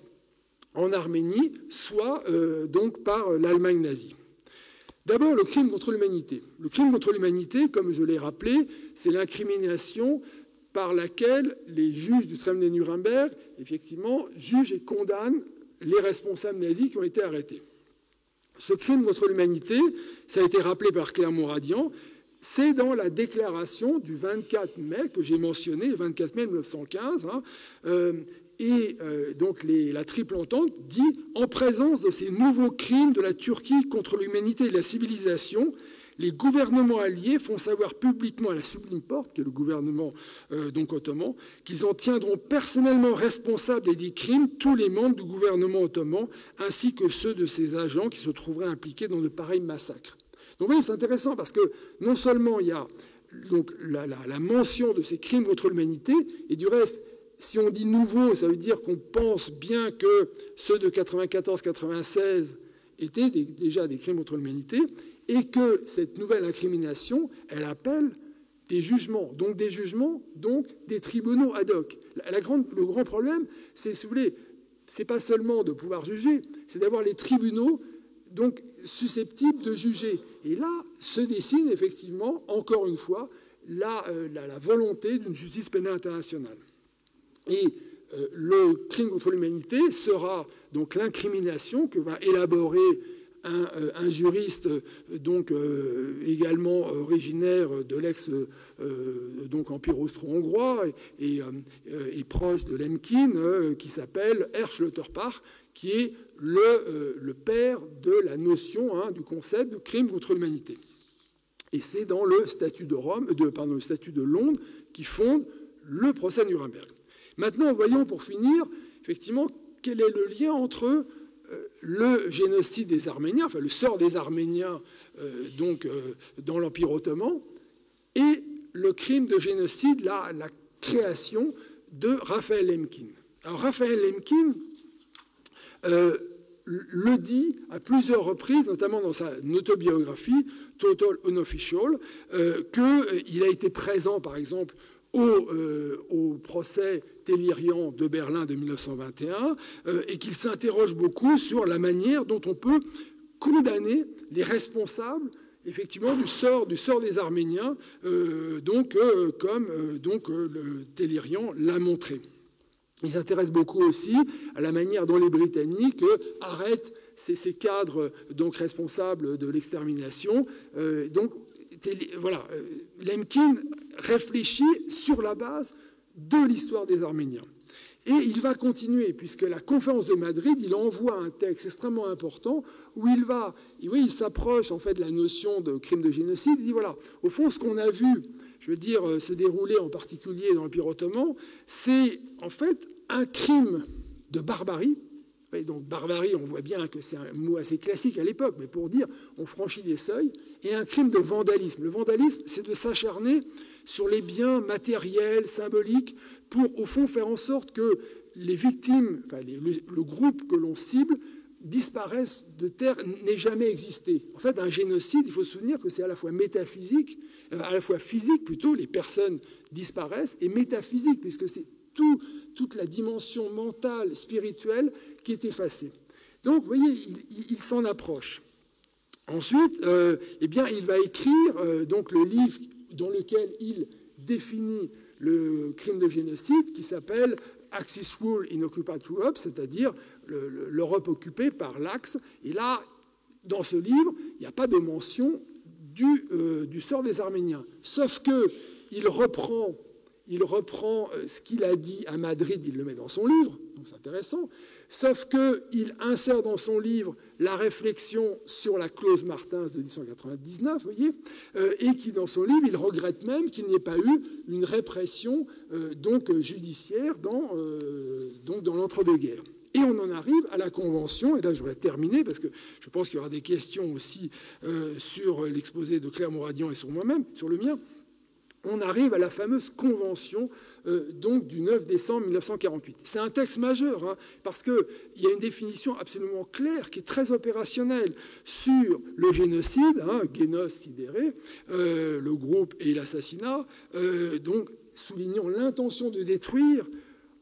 en Arménie, soit donc par l'Allemagne nazie. D'abord, le crime contre l'humanité. Le crime contre l'humanité, comme je l'ai rappelé, c'est l'incrimination par laquelle les juges du tribunal de Nuremberg, effectivement, jugent et condamnent les responsables nazis qui ont été arrêtés. Ce crime contre l'humanité, ça a été rappelé par Claire Mouradian, c'est dans la déclaration du 24 mai que j'ai mentionné, le 24 mai 1915, donc la triple entente dit « En présence de ces nouveaux crimes de la Turquie contre l'humanité et la civilisation, les gouvernements alliés font savoir publiquement à la Sublime Porte, qui est le gouvernement donc ottoman, qu'ils en tiendront personnellement responsables des crimes tous les membres du gouvernement ottoman, ainsi que ceux de ses agents qui se trouveraient impliqués dans de pareils massacres. Donc vous voyez, c'est intéressant parce que non seulement il y a donc la mention de ces crimes contre l'humanité, et du reste, si on dit nouveau, ça veut dire qu'on pense bien que ceux de 94-96 étaient déjà des crimes contre l'humanité, et que cette nouvelle incrimination, elle appelle des jugements, donc des tribunaux ad hoc. Le grand problème, c'est, si vous voulez, c'est pas seulement de pouvoir juger, c'est d'avoir les tribunaux donc susceptibles de juger. Et là se dessine effectivement, encore une fois, la volonté d'une justice pénale internationale. Et le crime contre l'humanité sera donc l'incrimination que va élaborer un juriste donc également originaire de l'ex donc empire austro-hongrois et proche de Lemkin, qui s'appelle Ernst Lauterpacht, qui est le père de la notion du concept de crime contre l'humanité. Et c'est dans le statut le statut de Londres qui fonde le procès de Nuremberg. Maintenant, voyons pour finir, effectivement, quel est le lien entre le génocide des Arméniens, enfin le sort des Arméniens dans l'Empire ottoman, et le crime de génocide, la création de Raphaël Lemkin. Alors Raphaël Lemkin le dit à plusieurs reprises, notamment dans sa autobiographie Total Unofficial, qu'il a été présent, par exemple, au procès Tellerian de Berlin de 1921, et qu'il s'interroge beaucoup sur la manière dont on peut condamner les responsables effectivement du sort des Arméniens, comme le Tellerian l'a montré. Il s'intéresse beaucoup aussi à la manière dont les Britanniques arrêtent ces cadres donc responsables de l'extermination. Lemkin réfléchit sur la base de l'histoire des Arméniens. Et il va continuer, puisque la conférence de Madrid, il envoie un texte extrêmement important où il s'approche en fait de la notion de crime de génocide. Il dit voilà, au fond, ce qu'on a vu, se dérouler en particulier dans l'Empire ottoman, c'est en fait un crime de barbarie. Et donc barbarie, on voit bien que c'est un mot assez classique à l'époque, mais pour dire on franchit des seuils, et un crime de vandalisme. Le vandalisme, c'est de s'acharner sur les biens matériels, symboliques, pour au fond faire en sorte que les victimes, le groupe que l'on cible, disparaissent de terre, n'ait jamais existé. En fait, un génocide, il faut se souvenir que c'est à la fois métaphysique, à la fois physique plutôt, les personnes disparaissent, et métaphysique, puisque c'est toute la dimension mentale, spirituelle qui est effacée. Donc, vous voyez, il s'en approche. Ensuite, il va écrire donc le livre dans lequel il définit le crime de génocide, qui s'appelle Axis Rule in Occupied Europe, c'est-à-dire l'Europe occupée par l'Axe. Et là, dans ce livre, il n'y a pas de mention du sort des Arméniens. Sauf qu'il reprend ce qu'il a dit à Madrid, il le met dans son livre, donc c'est intéressant, sauf qu'il insère dans son livre la réflexion sur la clause Martens de 1899, vous voyez, et qui, dans son livre, il regrette même qu'il n'y ait pas eu une répression judiciaire dans l'entre-deux-guerres. Et on en arrive à la Convention, et là je voudrais terminer, parce que je pense qu'il y aura des questions aussi sur l'exposé de Claire Mouradian et sur moi-même, sur le mien. On arrive à la fameuse Convention du 9 décembre 1948. C'est un texte majeur, parce qu'il y a une définition absolument claire qui est très opérationnelle sur le génocide, génos sidéré, le groupe et l'assassinat, donc soulignant l'intention de détruire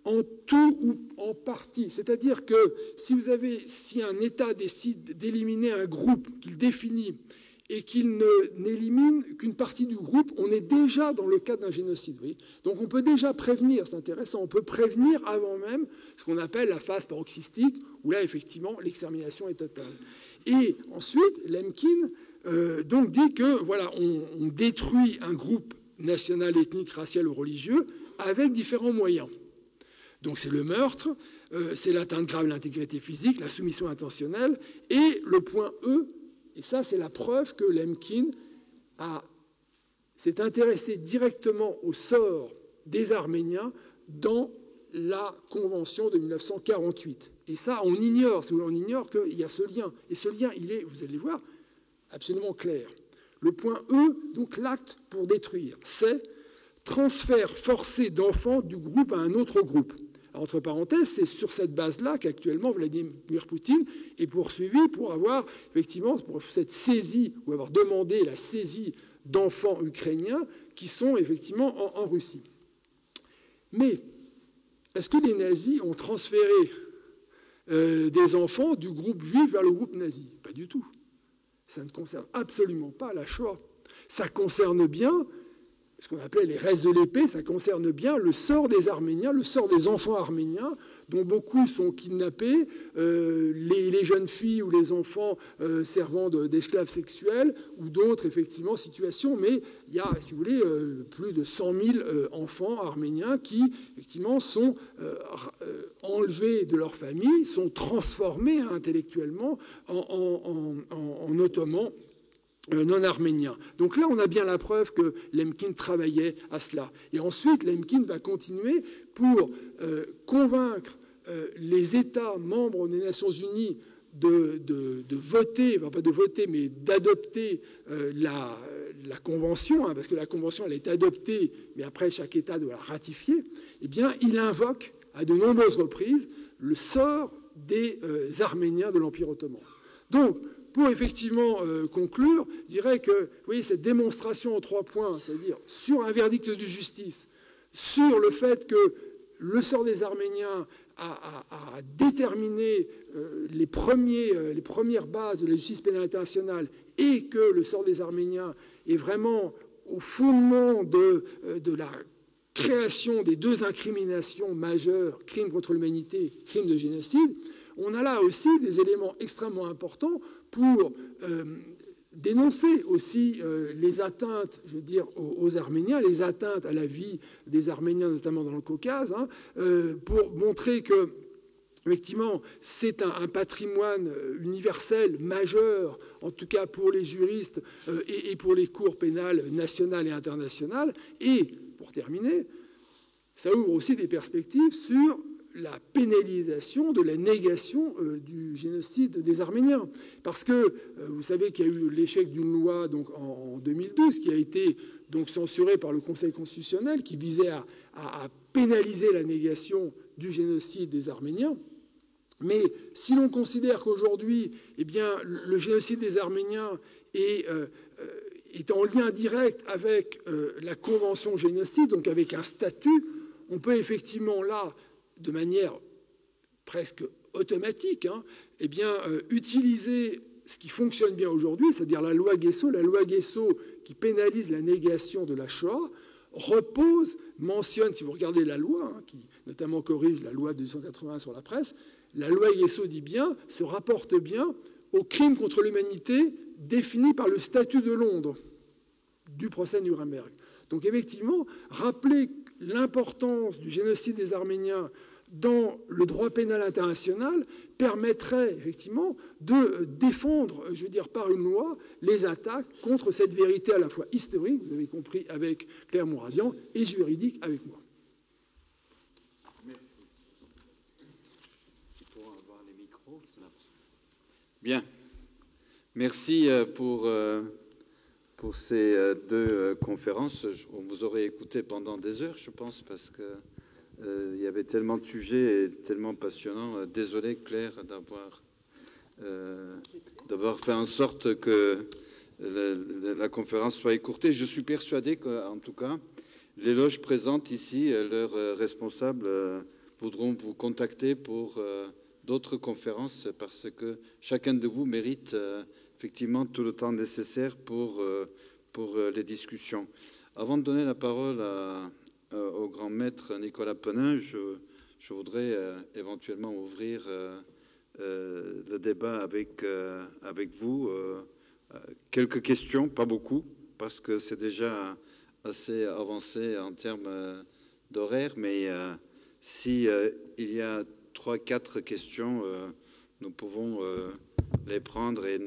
en tout ou en partie. C'est-à-dire que si un État décide d'éliminer un groupe qu'il définit et qu'il n'élimine qu'une partie du groupe, on est déjà dans le cadre d'un génocide. Vous voyez. Donc on peut déjà prévenir, c'est intéressant, on peut prévenir avant même ce qu'on appelle la phase paroxystique, où là, effectivement, l'extermination est totale. Et ensuite, Lemkin dit que voilà, on détruit un groupe national, ethnique, racial ou religieux avec différents moyens. Donc c'est le meurtre, c'est l'atteinte grave à l'intégrité physique, la soumission intentionnelle, et le point E, et ça, c'est la preuve que Lemkin s'est intéressé directement au sort des Arméniens dans la Convention de 1948. Et ça, on ignore, si vous voulez, on ignore qu'il y a ce lien. Et ce lien, il est, vous allez le voir, absolument clair. Le point E, donc l'acte pour détruire, c'est transfert forcé d'enfants du groupe à un autre groupe. Entre parenthèses, c'est sur cette base-là qu'actuellement Vladimir Poutine est poursuivi pour avoir, effectivement, pour cette saisie, ou avoir demandé la saisie d'enfants ukrainiens qui sont effectivement en Russie. Mais est-ce que les nazis ont transféré des enfants du groupe juif vers le groupe nazi? Pas du tout. Ça ne concerne absolument pas la Shoah. Ça concerne bien ce qu'on appelait les restes de l'épée, ça concerne bien le sort des Arméniens, le sort des enfants arméniens, dont beaucoup sont kidnappés, les jeunes filles ou les enfants servant d'esclaves sexuels, ou d'autres, effectivement, situations. Mais il y a, si vous voulez, plus de 100 000 enfants arméniens qui, effectivement, sont enlevés de leur famille, sont transformés intellectuellement en ottomans non arménien. Donc là, on a bien la preuve que Lemkin travaillait à cela. Et ensuite, Lemkin va continuer pour convaincre les États membres des Nations Unies de voter, enfin pas de voter, mais d'adopter la Convention, parce que la Convention, elle est adoptée, mais après, chaque État doit la ratifier. Eh bien, il invoque à de nombreuses reprises le sort des Arméniens de l'Empire ottoman. Donc, pour effectivement conclure, je dirais que, vous voyez, cette démonstration en 3 points, c'est-à-dire sur un verdict de justice, sur le fait que le sort des Arméniens a déterminé les premières bases de la justice pénale internationale et que le sort des Arméniens est vraiment au fondement de la création des 2 incriminations majeures, crime contre l'humanité, crime de génocide, on a là aussi des éléments extrêmement importants pour dénoncer aussi les atteintes, je veux dire, aux Arméniens, les atteintes à la vie des Arméniens, notamment dans le Caucase, pour montrer que, effectivement, c'est un patrimoine universel majeur, en tout cas pour les juristes et pour les cours pénales nationales et internationales. Et, pour terminer, ça ouvre aussi des perspectives sur la pénalisation de la négation du génocide des Arméniens. Parce que vous savez qu'il y a eu l'échec d'une loi donc, en 2012 qui a été donc, censurée par le Conseil constitutionnel qui visait à pénaliser la négation du génocide des Arméniens. Mais si l'on considère qu'aujourd'hui, eh bien, le génocide des Arméniens est en lien direct avec la Convention génocide, donc avec un statut, on peut effectivement là, de manière presque automatique, eh bien, utiliser ce qui fonctionne bien aujourd'hui, c'est-à-dire la loi Guesso qui pénalise la négation de la Shoah, mentionne, si vous regardez la loi, qui notamment corrige la loi de 1980 sur la presse, la loi Guesso dit bien, se rapporte bien aux crimes contre l'humanité définis par le statut de Londres du procès Nuremberg. Donc effectivement, rappeler l'importance du génocide des Arméniens dans le droit pénal international permettrait effectivement de défendre, je veux dire, par une loi, les attaques contre cette vérité à la fois historique, vous avez compris, avec Claire Mouradian, et juridique avec moi. Merci. Pour avoir les micros, bien. Merci pour ces 2 conférences. On vous aurait écouté pendant des heures, je pense, parce que il y avait tellement de sujets et tellement passionnants. Désolé, Claire, d'avoir fait en sorte que la conférence soit écourtée. Je suis persuadé qu'en tout cas, les loges présentes ici, leurs responsables voudront vous contacter pour d'autres conférences parce que chacun de vous mérite effectivement tout le temps nécessaire pour les discussions. Avant de donner la parole au grand maître Nicolas Penin, je voudrais éventuellement ouvrir le débat avec vous. Quelques questions, pas beaucoup, parce que c'est déjà assez avancé en termes d'horaire, mais si il y a 3-4 questions, nous pouvons les prendre et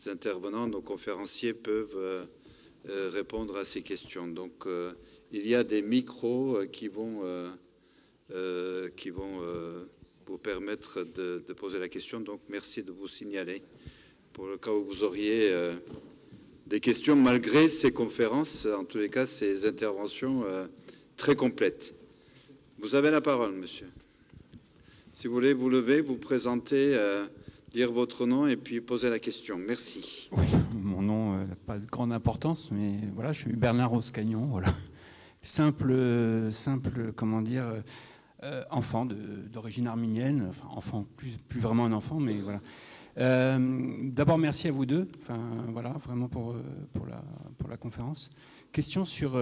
intervenants, nos conférenciers peuvent répondre à ces questions. Donc, il y a des micros qui vont vous permettre de poser la question. Donc, merci de vous signaler pour le cas où vous auriez des questions, malgré ces conférences, en tous les cas, ces interventions très complètes. Vous avez la parole, monsieur. Si vous voulez vous lever, vous présenter, dire votre nom et puis poser la question. Merci. Oui, mon nom n'a pas de grande importance, mais voilà, je suis Bernard Roscagnon, voilà. Simple, comment dire, enfant d'origine arménienne, enfin enfant, plus vraiment un enfant, mais voilà. D'abord, merci à vous deux, enfin voilà, vraiment pour la conférence. Question sur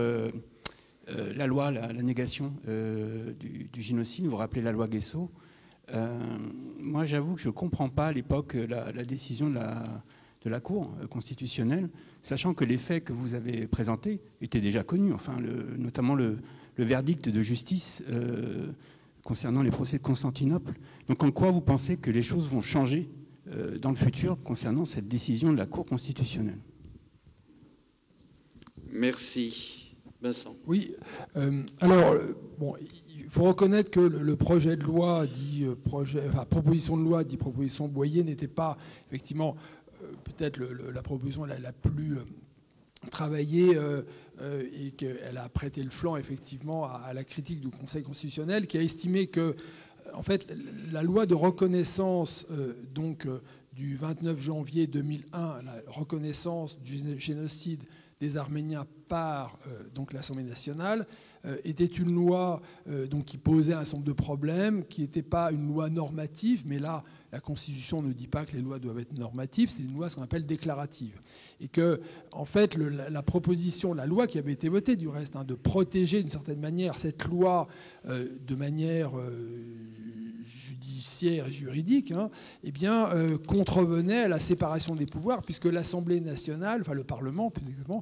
la loi, la négation du génocide. Vous rappelez la loi Guesso. Moi, j'avoue que je ne comprends pas à l'époque la décision de la Cour constitutionnelle, sachant que les faits que vous avez présentés étaient déjà connus, enfin, notamment le verdict de justice concernant les procès de Constantinople. Donc, en quoi vous pensez que les choses vont changer dans le futur concernant cette décision de la Cour constitutionnelle? Merci. Vincent. Oui. Alors, bon, il faut reconnaître que le projet de loi proposition de loi dit proposition Boyer n'était pas effectivement peut-être la proposition la plus travaillée et qu'elle a prêté le flanc effectivement à la critique du Conseil constitutionnel, qui a estimé que en fait la loi de reconnaissance du 29 janvier 2001, la reconnaissance du génocide des Arméniens par l'Assemblée nationale, était une loi qui posait un certain nombre de problèmes, qui n'était pas une loi normative, mais là, la Constitution ne dit pas que les lois doivent être normatives, c'est une loi ce qu'on appelle déclarative. Et que, en fait, la proposition, la loi qui avait été votée, du reste, de protéger d'une certaine manière cette loi de manière judiciaire et juridique, contrevenait à la séparation des pouvoirs, puisque l'Assemblée nationale, enfin le Parlement plus exactement,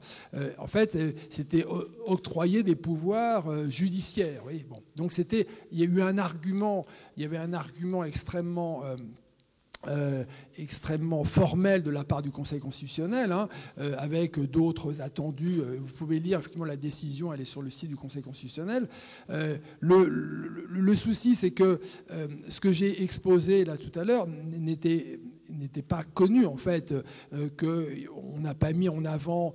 en fait, c'était octroyer des pouvoirs judiciaires. Oui, bon. Donc il y avait un argument extrêmement formel de la part du Conseil constitutionnel, avec d'autres attendus. Vous pouvez lire effectivement la décision, elle est sur le site du Conseil constitutionnel. Le souci, c'est que ce que j'ai exposé là tout à l'heure n'était pas connu, en fait, qu'on n'a pas mis en avant,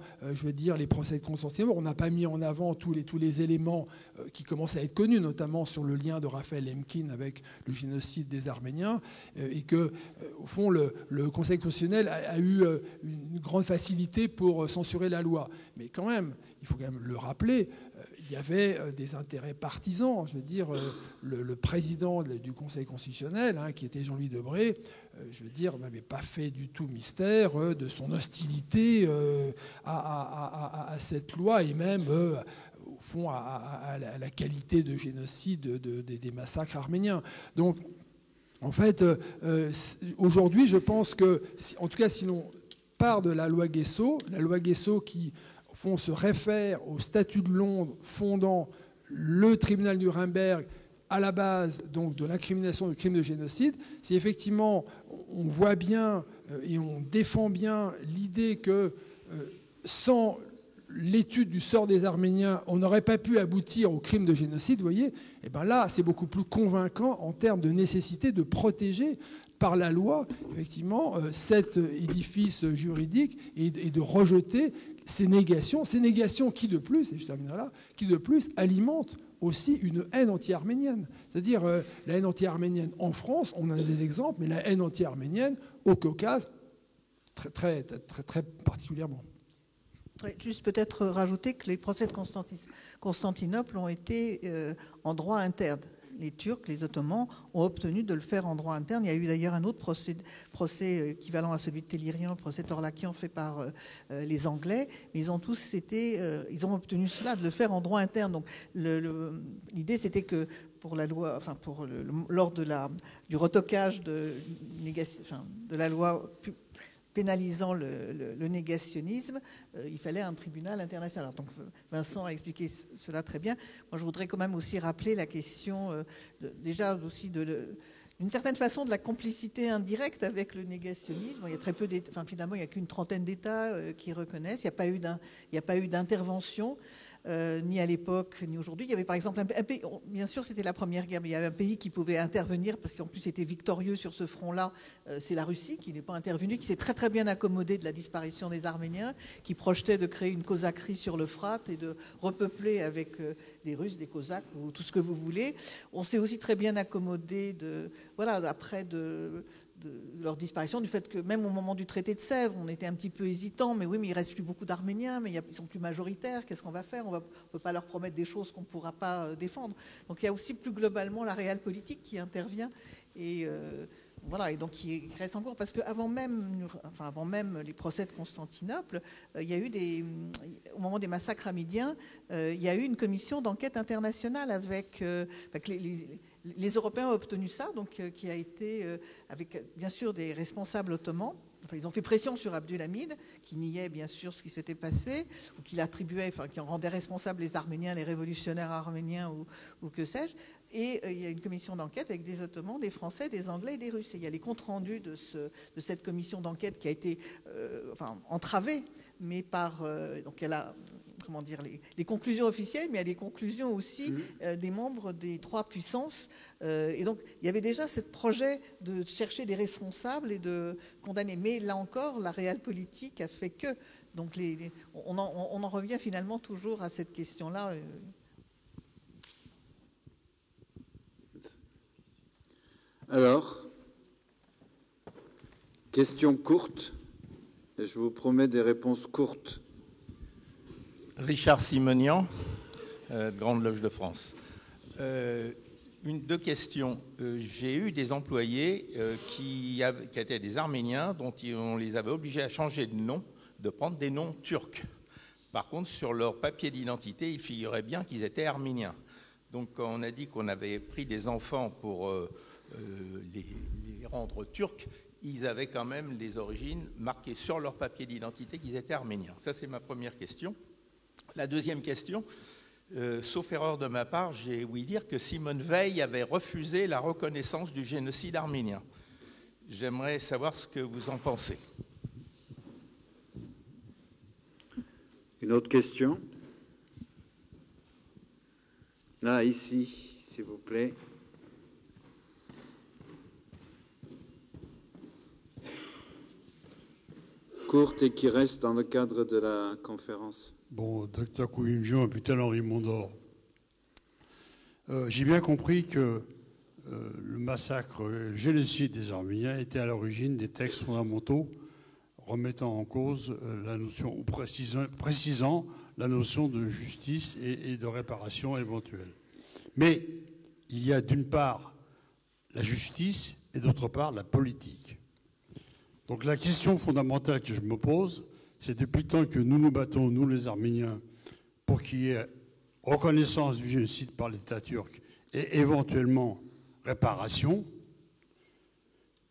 les procès de Constantinople, on n'a pas mis en avant tous les éléments qui commencent à être connus, notamment sur le lien de Raphaël Lemkin avec le génocide des Arméniens, et que, au fond, le Conseil constitutionnel a eu une grande facilité pour censurer la loi. Mais quand même, il faut quand même le rappeler, il y avait des intérêts partisans. Le président du Conseil constitutionnel, qui était Jean-Louis Debré, n'avait pas fait du tout mystère de son hostilité à cette loi et même, au fond, à la qualité de génocide des massacres arméniens. Donc, en fait, aujourd'hui, je pense que, en tout cas, si l'on part de la loi Guesso qui, au fond, se réfère au statut de Londres fondant le tribunal de Nuremberg à la base donc de l'incrimination du crime de génocide, si effectivement on voit bien et on défend bien l'idée que sans l'étude du sort des Arméniens, on n'aurait pas pu aboutir au crime de génocide, vous voyez, et bien là, c'est beaucoup plus convaincant en termes de nécessité de protéger par la loi, effectivement, cet édifice juridique et de rejeter ces négations qui de plus, et je terminerai là, qui de plus alimentent aussi une haine anti-arménienne. C'est-à-dire la haine anti-arménienne en France, on en a des exemples, mais la haine anti-arménienne au Caucase, très, très, très, très particulièrement. Juste peut-être rajouter que les procès de Constantinople ont été en droit interne. Les Turcs, les Ottomans, ont obtenu de le faire en droit interne. Il y a eu d'ailleurs un autre procès équivalent à celui de Télirian, le procès Torlakian fait par les Anglais, mais ils ont tous ils ont obtenu cela, de le faire en droit interne. Donc l'idée, c'était que pour la loi, lors du retocage de la loi pénalisant le négationnisme, il fallait un tribunal international. Alors, donc Vincent a expliqué cela très bien. Moi, je voudrais quand même aussi rappeler la question déjà aussi de d'une certaine façon de la complicité indirecte avec le négationnisme. Il y a très peu d'États, enfin, finalement, il n'y a qu'une trentaine d'États qui reconnaissent. Il n'y a pas eu d'intervention, ni à l'époque, ni aujourd'hui. Il y avait par exemple un pays, bien sûr c'était la Première Guerre, mais il y avait un pays qui pouvait intervenir, parce qu'en plus était victorieux sur ce front-là, c'est la Russie, qui n'est pas intervenue, qui s'est très très bien accommodée de la disparition des Arméniens, qui projetait de créer une cosaquerie sur l'Euphrate et de repeupler avec des Russes, des Cosaques, ou tout ce que vous voulez. On s'est aussi très bien accommodé après de leur disparition, du fait que même au moment du traité de Sèvres, on était un petit peu hésitant, mais oui, mais il reste plus beaucoup d'Arméniens, mais ils sont plus majoritaires, qu'est-ce qu'on va faire? On ne peut pas leur promettre des choses qu'on ne pourra pas défendre. Donc il y a aussi plus globalement la réelle politique qui intervient, et voilà, et donc qui reste en cours, parce qu'avant même les procès de Constantinople, il y a eu au moment des massacres hamidiens, il y a eu une commission d'enquête internationale avec les Européens ont obtenu ça, donc qui a été avec bien sûr des responsables ottomans. Enfin, ils ont fait pression sur Abdulhamid, qui niait bien sûr ce qui s'était passé, ou qui l'attribuait, enfin qui en rendait responsables les Arméniens, les révolutionnaires arméniens, ou que sais-je. Et il y a une commission d'enquête avec des Ottomans, des Français, des Anglais et des Russes. Et il y a les comptes rendus de cette commission d'enquête qui a été entravée, mais par donc elle a les conclusions officielles, mais il y a les conclusions aussi des membres des trois puissances. Et donc, il y avait déjà ce projet de chercher des responsables et de condamner. Mais là encore, la réelle politique a fait que. Donc, on en revient finalement toujours à cette question-là. Alors, question courte, et je vous promets des réponses courtes. Richard Simonian, Grande Loge de France. Deux questions. J'ai eu des employés qui étaient des Arméniens, dont on les avait obligés à changer de nom, de prendre des noms turcs. Par contre, sur leur papier d'identité, il figurait bien qu'ils étaient arméniens. Donc, quand on a dit qu'on avait pris des enfants pour les rendre turcs, ils avaient quand même les origines marquées sur leur papier d'identité qu'ils étaient arméniens. Ça, c'est ma première question. La deuxième question, sauf erreur de ma part, j'ai ouï dire que Simone Veil avait refusé la reconnaissance du génocide arménien. J'aimerais savoir ce que vous en pensez. Une autre question? Là, ici, s'il vous plaît. Courte et qui reste dans le cadre de la conférence. Bon, docteur Kouyimjian, hôpital Henri Mondor. J'ai bien compris que le massacre, le génocide des Arméniens était à l'origine des textes fondamentaux remettant en cause la notion, ou précisant la notion de justice et de réparation éventuelle. Mais il y a d'une part la justice et d'autre part la politique. Donc la question fondamentale que je me pose, c'est depuis le temps que nous nous battons, nous les Arméniens, pour qu'il y ait reconnaissance du génocide par l'État turc et éventuellement réparation,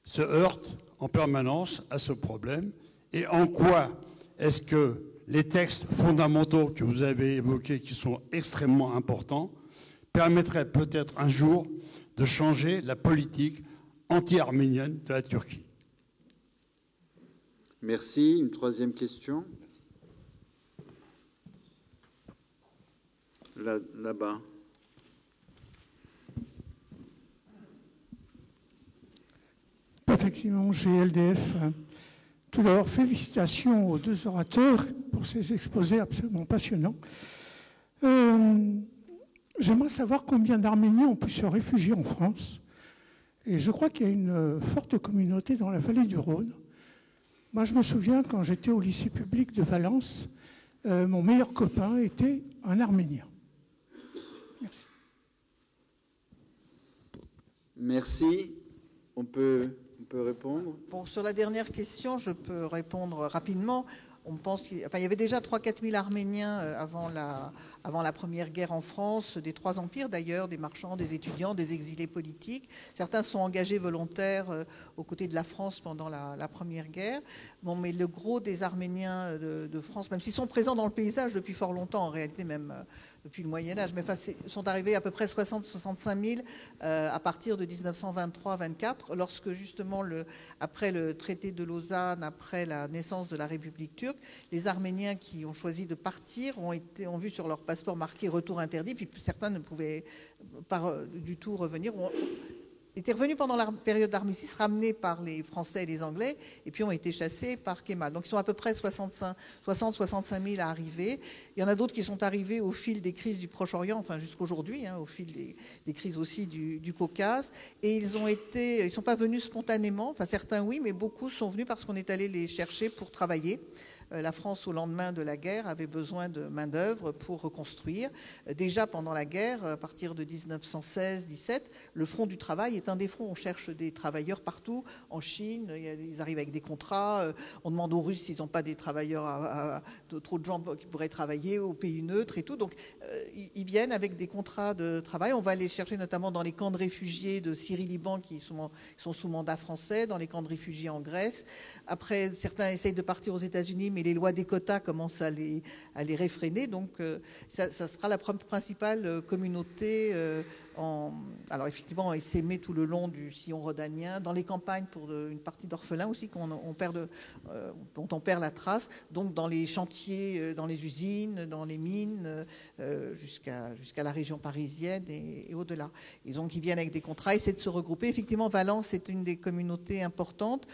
se heurte en permanence à ce problème. Et en quoi est-ce que les textes fondamentaux que vous avez évoqués, qui sont extrêmement importants, permettraient peut-être un jour de changer la politique anti-arménienne de la Turquie? Merci. Une troisième question. Là-bas. Effectivement, chez LDF. Tout d'abord, félicitations aux deux orateurs pour ces exposés absolument passionnants. J'aimerais savoir combien d'Arméniens ont pu se réfugier en France. Et je crois qu'il y a une forte communauté dans la vallée du Rhône. Moi, je me souviens, quand j'étais au lycée public de Valence, mon meilleur copain était un Arménien. Merci. Merci. On peut répondre? Bon, sur la dernière question, je peux répondre rapidement. On pense qu'il y avait déjà 3-4 000 Arméniens avant la Première Guerre en France, des trois empires d'ailleurs, des marchands, des étudiants, des exilés politiques. Certains sont engagés volontaires aux côtés de la France pendant la Première Guerre. Bon, mais le gros des Arméniens de France, même s'ils sont présents dans le paysage depuis fort longtemps, en réalité même depuis le Moyen-Âge, mais enfin, sont arrivés à peu près 60-65 000 à partir de 1923-24, lorsque justement, après le traité de Lausanne, après la naissance de la République turque, les Arméniens qui ont choisi de partir ont vu sur leur passeport marqué « retour interdit », puis certains ne pouvaient pas du tout revenir, étaient revenus pendant la période d'armistice, ramenés par les Français et les Anglais, et puis ont été chassés par Kemal. Donc ils sont à peu près 60-65 000 à arriver. Il y en a d'autres qui sont arrivés au fil des crises du Proche-Orient, enfin jusqu'aujourd'hui, au fil des crises aussi du Caucase. Et ils ne sont pas venus spontanément, enfin certains oui, mais beaucoup sont venus parce qu'on est allé les chercher pour travailler. La France, au lendemain de la guerre, avait besoin de main-d'œuvre pour reconstruire. Déjà pendant la guerre, à partir de 1916-17, le front du travail est un des fronts. On cherche des travailleurs partout. En Chine, ils arrivent avec des contrats. On demande aux Russes s'ils n'ont pas des travailleurs, trop de gens qui pourraient travailler aux pays neutres et tout. Donc, ils viennent avec des contrats de travail. On va les chercher notamment dans les camps de réfugiés de Syrie-Liban qui sont sous mandat français, dans les camps de réfugiés en Grèce. Après, certains essayent de partir aux États-Unis, mais les lois des quotas commencent à les réfréner. Donc, ça sera la principale communauté. Alors, effectivement, ils s'aimaient tout le long du sillon rhodanien, dans les campagnes pour une partie d'orphelins aussi, dont on perd la trace. Donc, dans les chantiers, dans les usines, dans les mines, jusqu'à la région parisienne et au-delà. Et donc, ils viennent avec des contrats, essaient de se regrouper. Effectivement, Valence est une des communautés importantes.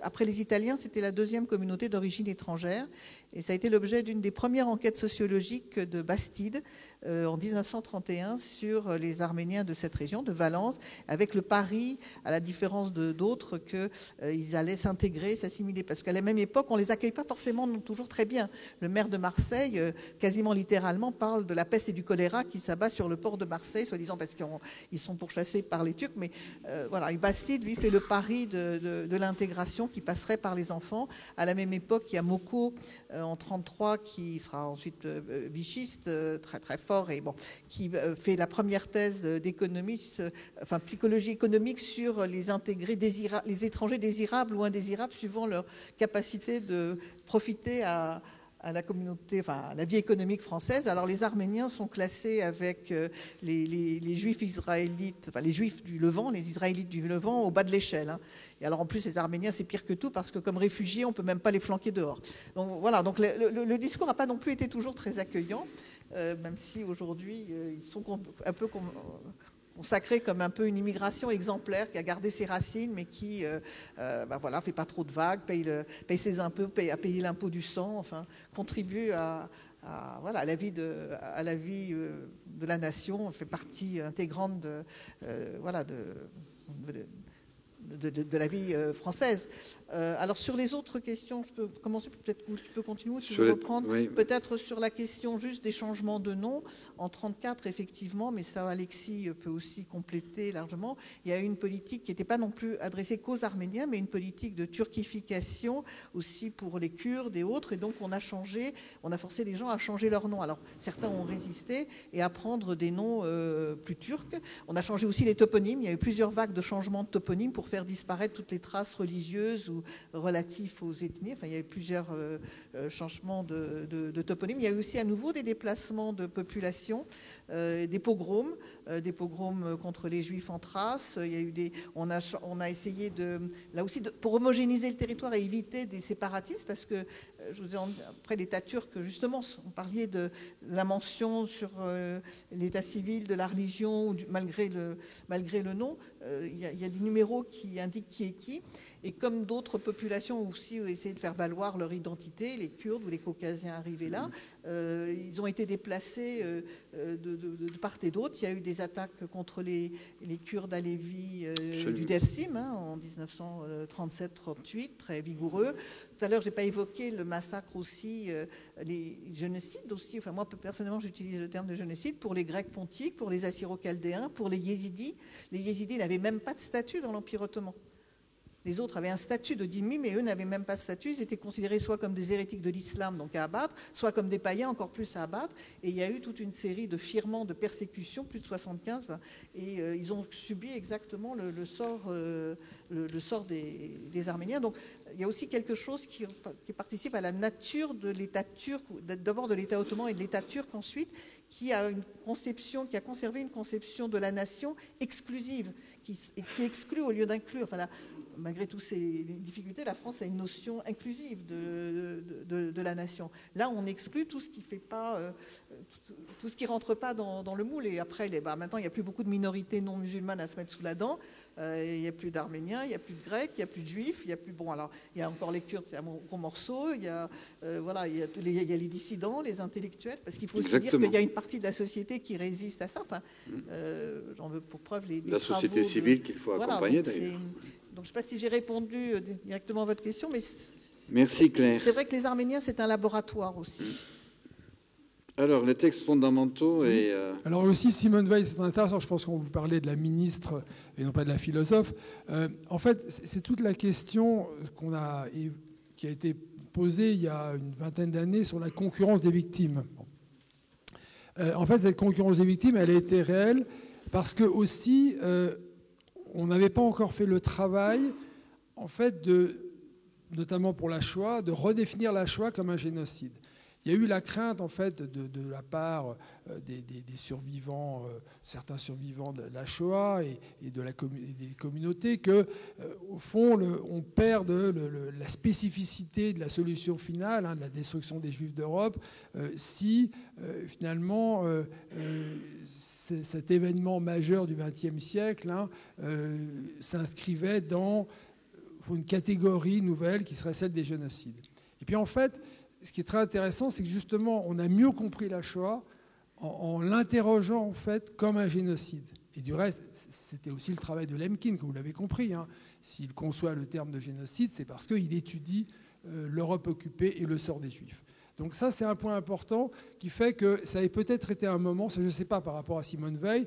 Après les Italiens, c'était la deuxième communauté d'origine étrangère. Et ça a été l'objet d'une des premières enquêtes sociologiques de Bastide en 1931 sur les Arméniens de cette région, de Valence, avec le pari, à la différence d'autres, qu'ils allaient s'intégrer, s'assimiler. Parce qu'à la même époque, on ne les accueille pas forcément toujours très bien. Le maire de Marseille, quasiment littéralement, parle de la peste et du choléra qui s'abat sur le port de Marseille, soi-disant parce qu'ils sont pourchassés par les Turcs. Mais voilà, et Bastide, lui, fait le pari de l'intégration qui passerait par les enfants. À la même époque, il y a Moko, en 1933, qui sera ensuite vichiste, très très fort, et qui fait la première thèse d'économiste, psychologie économique sur les étrangers désirables ou indésirables, suivant leur capacité de profiter à la communauté, à la vie économique française. Alors les Arméniens sont classés avec les Juifs israélites, les Juifs du Levant, les Israélites du Levant, au bas de l'échelle. Et alors en plus, les Arméniens, c'est pire que tout parce que comme réfugiés, on ne peut même pas les flanquer dehors. Donc voilà, donc le discours n'a pas non plus été toujours très accueillant, même si aujourd'hui, ils sont un peu consacré comme un peu une immigration exemplaire qui a gardé ses racines, mais qui fait pas trop de vagues, paye ses impôts, a payé l'impôt du sang, contribue à la vie de la nation, fait partie intégrante de la vie française. Alors sur les autres questions, je peux commencer, peut-être que tu peux continuer, tu veux reprendre, oui. Peut-être sur la question juste des changements de nom. En 1934, effectivement, mais ça Alexis peut aussi compléter largement, il y a eu une politique qui n'était pas non plus adressée qu'aux Arméniens, mais une politique de turquification aussi pour les Kurdes et autres, et donc on a forcé les gens à changer leur nom. Alors certains ont résisté et à prendre des noms plus turcs. On a changé aussi les toponymes, il y a eu plusieurs vagues de changements de toponymes pour faire disparaître toutes les traces religieuses ou relatifs aux ethnies. Il y a eu plusieurs changements de toponymes. Il y a eu aussi à nouveau des déplacements de population, des pogroms contre les Juifs en Thrace. Il y a eu on a essayé là aussi, pour homogénéiser le territoire et éviter des séparatismes, parce que je vous ai après l'État turc, justement, on parlait de la mention sur l'état civil de la religion, malgré le nom. Il y a des numéros qui indiquent qui est qui. Et comme d'autres populations aussi ont essayé de faire valoir leur identité, les Kurdes ou les Caucasiens arrivés là, ils ont été déplacés de part et d'autre. Il y a eu des attaques contre les Kurdes alévis du Dersim en 1937-38, très vigoureux. Tout à l'heure, je n'ai pas évoqué le massacre aussi, les génocides aussi. Moi, personnellement, j'utilise le terme de génocide pour les Grecs pontiques, pour les Assyro-Chaldéens, pour les Yézidis. Les Yézidis n'avaient même pas de statut dans l'Empire ottoman. Les autres avaient un statut de dhimmi, mais eux n'avaient même pas de statut. Ils étaient considérés soit comme des hérétiques de l'islam, donc à abattre, soit comme des païens, encore plus à abattre. Et il y a eu toute une série de firements, de persécutions, plus de 75. Et ils ont subi exactement le sort des Arméniens. Donc il y a aussi quelque chose qui participe à la nature de l'État turc, d'abord de l'État ottoman et de l'État turc ensuite, qui a conservé une conception de la nation exclusive, qui exclut au lieu d'inclure. Enfin, malgré toutes ces difficultés, la France a une notion inclusive de la nation. Là, on exclut tout ce qui fait pas, tout ce qui rentre pas dans le moule. Et après, maintenant, il n'y a plus beaucoup de minorités non musulmanes à se mettre sous la dent. Il n'y a plus d'Arméniens, il n'y a plus de Grecs, il n'y a plus de Juifs, il y a plus. Bon, alors, il y a encore les Kurdes, c'est un gros morceau. Il y a les dissidents, les intellectuels, parce qu'il faut aussi dire qu'il y a une partie de la société qui résiste à ça. Enfin, j'en veux pour preuve la société civile qu'il faut accompagner d'ailleurs. Donc, je ne sais pas si j'ai répondu directement à votre question, mais merci Claire. C'est vrai que les Arméniens, c'est un laboratoire aussi. Alors, les textes fondamentaux et... Alors aussi, Simone Veil, c'est intéressant, je pense qu'on vous parlait de la ministre et non pas de la philosophe. En fait, c'est toute la question qui a été posée il y a une vingtaine d'années sur la concurrence des victimes. En fait, cette concurrence des victimes, elle a été réelle parce que aussi... on n'avait pas encore fait le travail, en fait, notamment pour la Shoah, de redéfinir la Shoah comme un génocide. Il y a eu la crainte, en fait, de la part des survivants, certains survivants de la Shoah et des communautés, que, au fond, on perde la spécificité de la solution finale, de la destruction des Juifs d'Europe, si finalement cet événement majeur du XXe siècle s'inscrivait dans une catégorie nouvelle qui serait celle des génocides. Et puis, en fait, ce qui est très intéressant, c'est que justement, on a mieux compris la Shoah en l'interrogeant en fait comme un génocide. Et du reste, c'était aussi le travail de Lemkin, que vous l'avez compris. S'il conçoit le terme de génocide, c'est parce qu'il étudie l'Europe occupée et le sort des Juifs. Donc ça, c'est un point important qui fait que ça a peut-être été un moment, ça je ne sais pas par rapport à Simone Veil,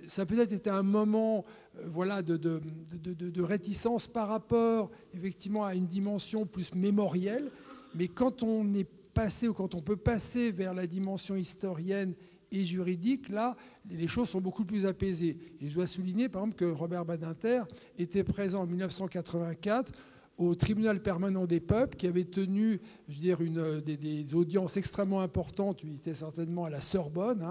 ça a peut-être été un moment de réticence par rapport effectivement à une dimension plus mémorielle. Mais quand on est passé ou quand on peut passer vers la dimension historienne et juridique, là, les choses sont beaucoup plus apaisées. Et je dois souligner, par exemple, que Robert Badinter était présent en 1984 au tribunal permanent des peuples, qui avait tenu, je veux dire, des audiences extrêmement importantes. Il était certainement à la Sorbonne.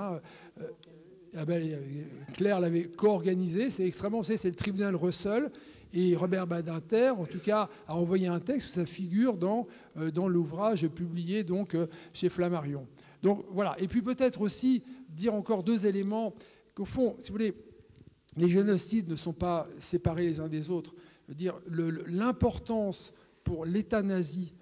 Claire l'avait co-organisé. C'est extrêmement, c'est le tribunal Russell. Et Robert Badinter, en tout cas, a envoyé un texte où ça figure dans l'ouvrage publié donc chez Flammarion. Donc voilà. Et puis peut-être aussi dire encore deux éléments qu'au fond, si vous voulez, les génocides ne sont pas séparés les uns des autres. Je veux dire, l'importance pour l'État nazi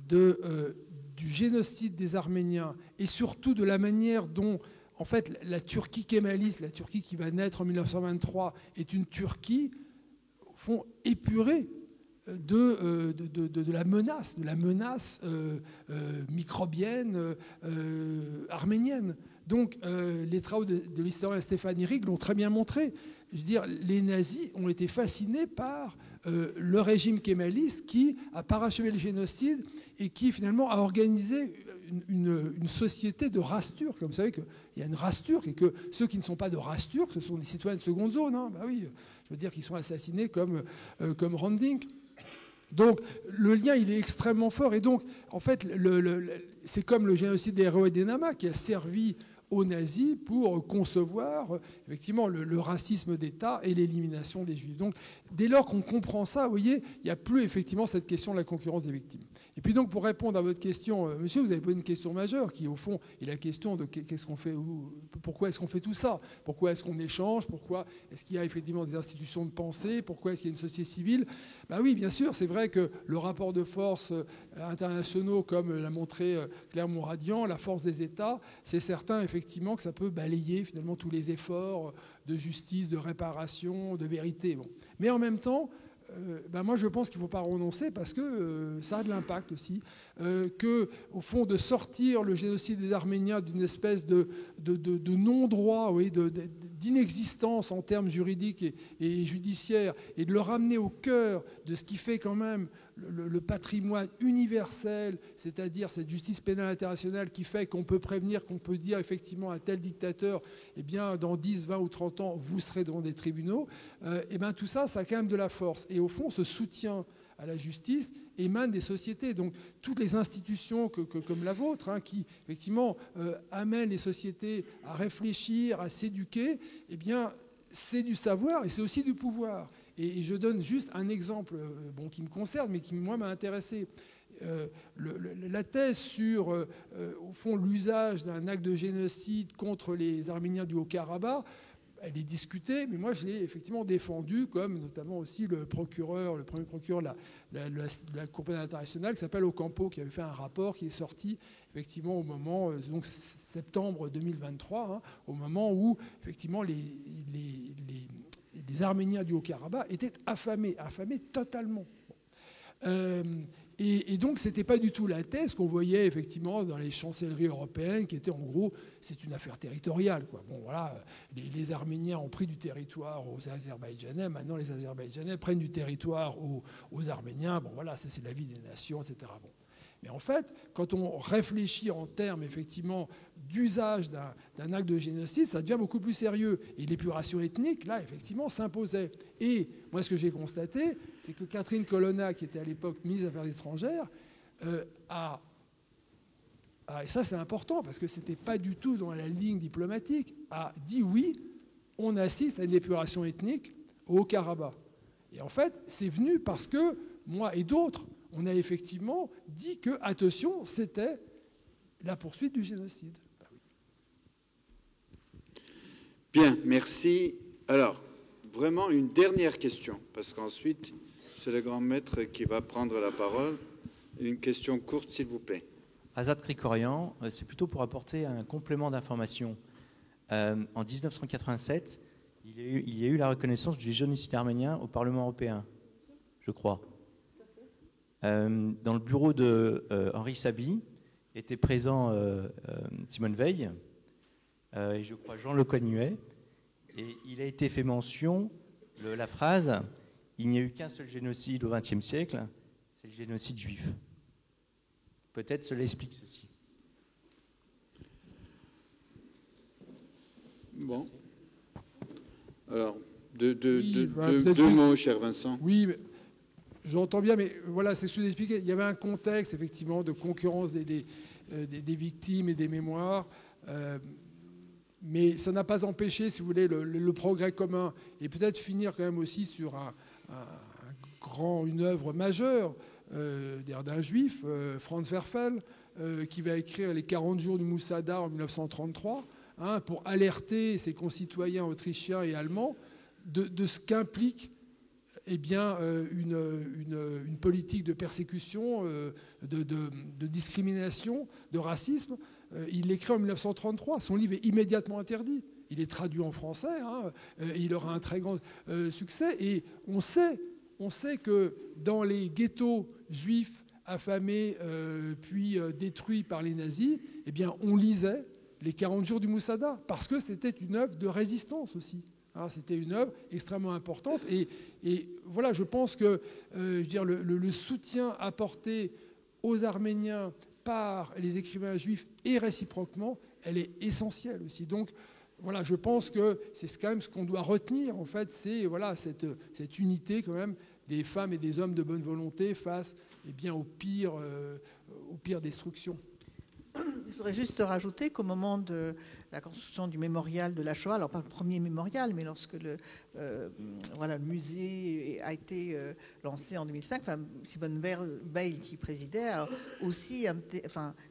du génocide des Arméniens et surtout de la manière dont, en fait, la Turquie kémaliste, la Turquie qui va naître en 1923, est une Turquie font épurée de la menace microbienne arménienne. Donc les travaux de l'historien Stéphane Irigue l'ont très bien montré. Je veux dire, les nazis ont été fascinés par le régime kémaliste qui a parachevé le génocide et qui finalement a organisé une société de race turque. Vous savez qu'il y a une race turque et que ceux qui ne sont pas de race turque, ce sont des citoyens de seconde zone. Bah oui, je veux dire qu'ils sont assassinés comme Randink. Donc le lien, il est extrêmement fort. Et donc, en fait, c'est comme le génocide des Héros et des Namas qui a servi aux nazis pour concevoir effectivement le racisme d'État et l'élimination des Juifs. Donc, dès lors qu'on comprend ça, vous voyez, il n'y a plus effectivement cette question de la concurrence des victimes. Et puis donc, pour répondre à votre question, monsieur, vous avez posé une question majeure qui, au fond, est la question de qu'est-ce qu'on fait, pourquoi est-ce qu'on fait tout ça ? Pourquoi est-ce qu'on échange ? Pourquoi est-ce qu'il y a effectivement des institutions de pensée ? Pourquoi est-ce qu'il y a une société civile ? Ben oui, bien sûr, c'est vrai que le rapport de force internationaux, comme l'a montré Claire Mouradian, la force des États, c'est certain, effectivement, que ça peut balayer finalement tous les efforts de justice, de réparation, de vérité. Bon. Mais en même temps, moi je pense qu'il ne faut pas renoncer parce que ça a de l'impact aussi, qu'au fond de sortir le génocide des Arméniens d'une espèce de non-droit, oui, d'inexistence en termes juridiques et judiciaires, et de le ramener au cœur de ce qui fait quand même le patrimoine universel, c'est-à-dire cette justice pénale internationale qui fait qu'on peut prévenir, qu'on peut dire effectivement à tel dictateur, eh bien, dans 10, 20 ou 30 ans, vous serez devant des tribunaux, eh bien, tout ça, ça a quand même de la force. Et au fond, ce soutien à la justice émane des sociétés. Donc, toutes les institutions comme la vôtre, hein, qui, effectivement, amènent les sociétés à réfléchir, à s'éduquer, eh bien, c'est du savoir et c'est aussi du pouvoir. Et je donne juste un exemple qui me concerne, mais qui, moi, m'a intéressé. La thèse sur, au fond, l'usage d'un acte de génocide contre les Arméniens du Haut-Karabakh, elle est discutée, mais moi, je l'ai effectivement défendue, comme notamment aussi le premier procureur de la Cour pénale internationale, qui s'appelle Ocampo, qui avait fait un rapport qui est sorti effectivement au moment, donc septembre 2023, hein, au moment où, effectivement, les Arméniens du Haut-Karabakh étaient affamés totalement. Et donc, ce n'était pas du tout la thèse qu'on voyait effectivement dans les chancelleries européennes, qui était en gros, c'est une affaire territoriale, quoi. Bon, voilà, les Arméniens ont pris du territoire aux Azerbaïdjanais, maintenant les Azerbaïdjanais prennent du territoire aux Arméniens. Bon, voilà, ça c'est la vie des nations, etc. Bon. Mais en fait, quand on réfléchit en termes effectivement d'usage d'un acte de génocide, ça devient beaucoup plus sérieux. Et l'épuration ethnique, là, effectivement, s'imposait. Et moi, ce que j'ai constaté, c'est que Catherine Colonna, qui était à l'époque ministre des Affaires étrangères, et ça c'est important parce que ce n'était pas du tout dans la ligne diplomatique, a dit oui, on assiste à une épuration ethnique au Haut-Karabakh. Et en fait, c'est venu parce que moi et d'autres, on a effectivement dit que, attention, c'était la poursuite du génocide. Ben oui. Bien, merci. Alors, vraiment une dernière question, parce qu'ensuite, c'est le grand maître qui va prendre la parole. Une question courte, s'il vous plaît. Azad Krikorian, c'est plutôt pour apporter un complément d'information. En 1987, il y a eu la reconnaissance du génocide arménien au Parlement européen, je crois. Dans le bureau de Henri Saby était présent Simone Veil et je crois Jean Le Canuet, et il a été fait mention de la phrase « Il n'y a eu qu'un seul génocide au XXe siècle, c'est le génocide juif ». Peut-être cela explique ceci. Bon. Alors, deux mots, cher Vincent. Oui, mais j'entends bien, mais voilà, c'est ce que je vous expliquais. Il y avait un contexte, effectivement, de concurrence des victimes et des mémoires. Mais ça n'a pas empêché, si vous voulez, le progrès commun. Et peut-être finir quand même aussi sur une œuvre majeure d'un juif, Franz Werfel, qui va écrire Les 40 jours du Moussada en 1933, hein, pour alerter ses concitoyens autrichiens et allemands de ce qu'implique une politique de persécution, de discrimination, de racisme. Il l'écrit en 1933. Son livre est immédiatement interdit. Il est traduit en français. Hein, il aura un très grand succès. Et on sait que dans les ghettos juifs affamés puis détruits par les nazis, eh bien, on lisait les 40 jours du Moussada parce que c'était une œuvre de résistance aussi. Hein, c'était une œuvre extrêmement importante. Et voilà, je pense que le soutien apporté aux Arméniens par les écrivains juifs et réciproquement, elle est essentielle aussi. Donc, voilà, je pense que c'est quand même ce qu'on doit retenir, en fait, c'est voilà, cette unité quand même des femmes et des hommes de bonne volonté face aux pires destructions. Je voudrais juste rajouter qu'au moment de la construction du mémorial de la Shoah, alors pas le premier mémorial, mais lorsque le musée a été lancé en 2005, Simone Veil qui présidait,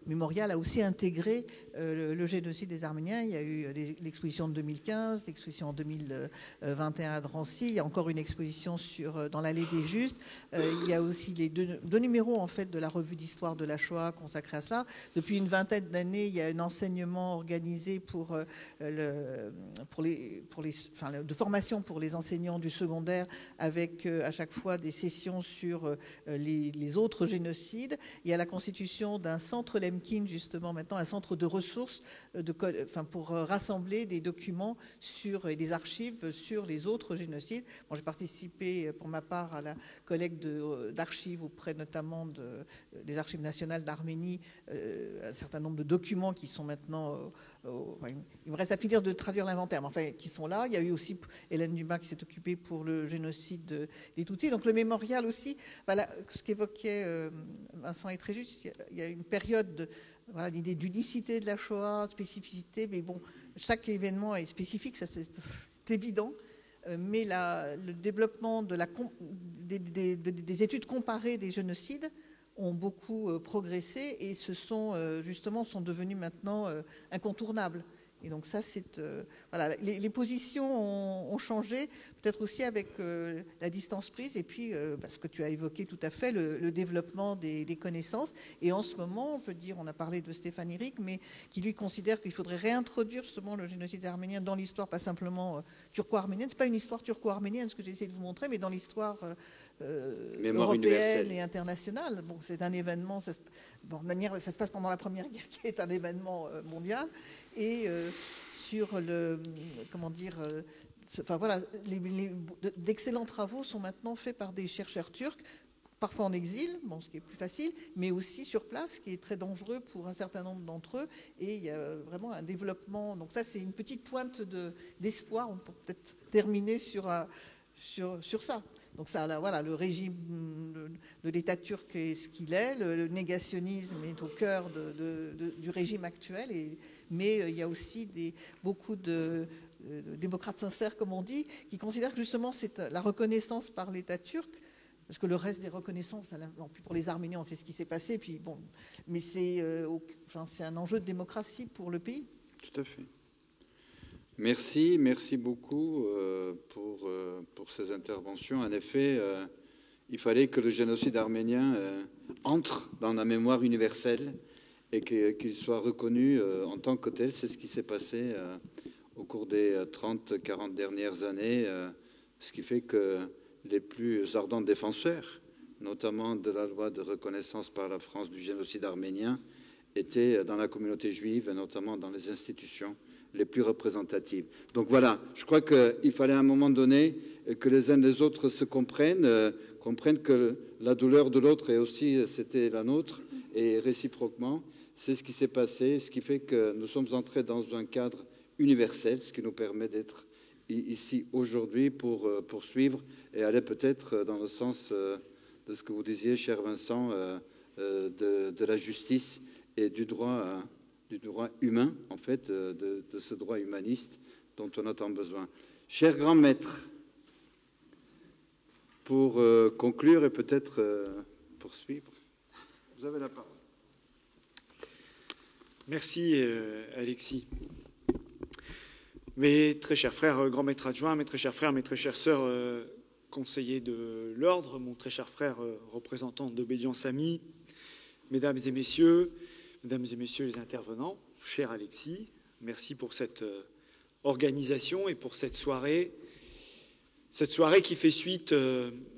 mémorial a aussi intégré le génocide des Arméniens. Il y a eu l'exposition de 2015, l'exposition en 2021 à Drancy, il y a encore une exposition dans l'allée des Justes. Il y a aussi les deux numéros en fait de la revue d'histoire de la Shoah consacrés à cela. Depuis une vingtaine d'années, il y a un enseignement organisé de formation pour les enseignants du secondaire, avec à chaque fois des sessions sur les autres génocides. Il y a la constitution d'un centre Lemkin, justement maintenant, un centre de ressources pour rassembler des documents et des archives sur les autres génocides. Bon, j'ai participé pour ma part à la collecte d'archives auprès notamment des archives nationales d'Arménie, un certain nombre de documents qui sont maintenant... il me reste à finir de traduire l'inventaire, mais enfin, qui sont là. Il y a eu aussi Hélène Dumas qui s'est occupée pour le génocide des Tutsis. Donc le mémorial aussi, voilà, ce qu'évoquait Vincent est très juste, il y a une période d'idée d'unicité de la Shoah, de spécificité, mais bon, chaque événement est spécifique, ça c'est évident. Mais le développement des études comparées des génocides ont beaucoup progressé et sont devenus maintenant incontournables. Et donc ça, voilà, les positions ont changé, peut-être aussi avec la distance prise et puis ce que tu as évoqué tout à fait, le développement des connaissances. Et en ce moment, on peut dire, on a parlé de Stéphane Éric, mais qui lui considère qu'il faudrait réintroduire justement le génocide arménien dans l'histoire, pas simplement turco-arménienne. C'est pas une histoire turco-arménienne, ce que j'ai essayé de vous montrer, mais dans l'histoire européenne et internationale. Bon, c'est un événement, ça se passe pendant la Première Guerre, qui est un événement mondial. Et sur d'excellents travaux sont maintenant faits par des chercheurs turcs, parfois en exil, ce qui est plus facile, mais aussi sur place, ce qui est très dangereux pour un certain nombre d'entre eux. Et il y a vraiment un développement. Donc ça, c'est une petite pointe d'espoir. On peut peut-être terminer sur ça. Donc ça, là, voilà, le régime de l'État turc est ce qu'il est, le négationnisme est au cœur du régime actuel, mais il y a aussi beaucoup de démocrates sincères, comme on dit, qui considèrent que justement c'est la reconnaissance par l'État turc, parce que le reste des reconnaissances, pour les Arméniens, on sait ce qui s'est passé, puis bon, mais c'est un enjeu de démocratie pour le pays. Tout à fait. Merci beaucoup pour ces interventions. En effet, il fallait que le génocide arménien entre dans la mémoire universelle et qu'il soit reconnu en tant que tel. C'est ce qui s'est passé au cours des 30-40 dernières années, ce qui fait que les plus ardents défenseurs, notamment de la loi de reconnaissance par la France du génocide arménien, étaient dans la communauté juive et notamment dans les institutions les plus représentatives. Donc voilà, je crois qu'il fallait à un moment donné que les uns les autres se comprennent que la douleur de l'autre c'était la nôtre, et réciproquement, c'est ce qui s'est passé, ce qui fait que nous sommes entrés dans un cadre universel, ce qui nous permet d'être ici aujourd'hui pour poursuivre et aller peut-être dans le sens de ce que vous disiez, cher Vincent, de la justice et du droit humain, en fait, de ce droit humaniste dont on a tant besoin. Cher grand maître, pour conclure et peut-être poursuivre, vous avez la parole. Merci, Alexis. Mes très chers frères, grand maître adjoint, mes très chers frères, mes très chères sœurs, conseillers de l'ordre, mon très cher frère, représentant d'Obédience Amie, mesdames et messieurs les intervenants, cher Alexis, merci pour cette organisation et pour cette soirée qui fait suite,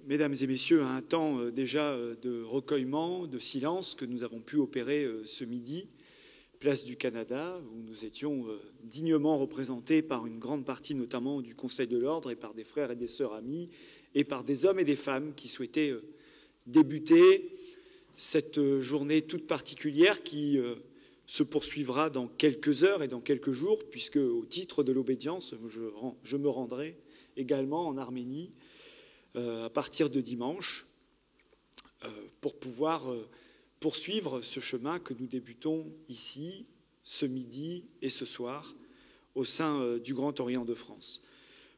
mesdames et messieurs, à un temps déjà de recueillement, de silence que nous avons pu opérer ce midi, place du Canada, où nous étions dignement représentés par une grande partie notamment du Conseil de l'ordre et par des frères et des sœurs amis et par des hommes et des femmes qui souhaitaient débuter cette journée toute particulière qui se poursuivra dans quelques heures et dans quelques jours, puisque au titre de l'obédience, je me rendrai également en Arménie à partir de dimanche pour pouvoir poursuivre ce chemin que nous débutons ici, ce midi et ce soir, au sein du Grand Orient de France.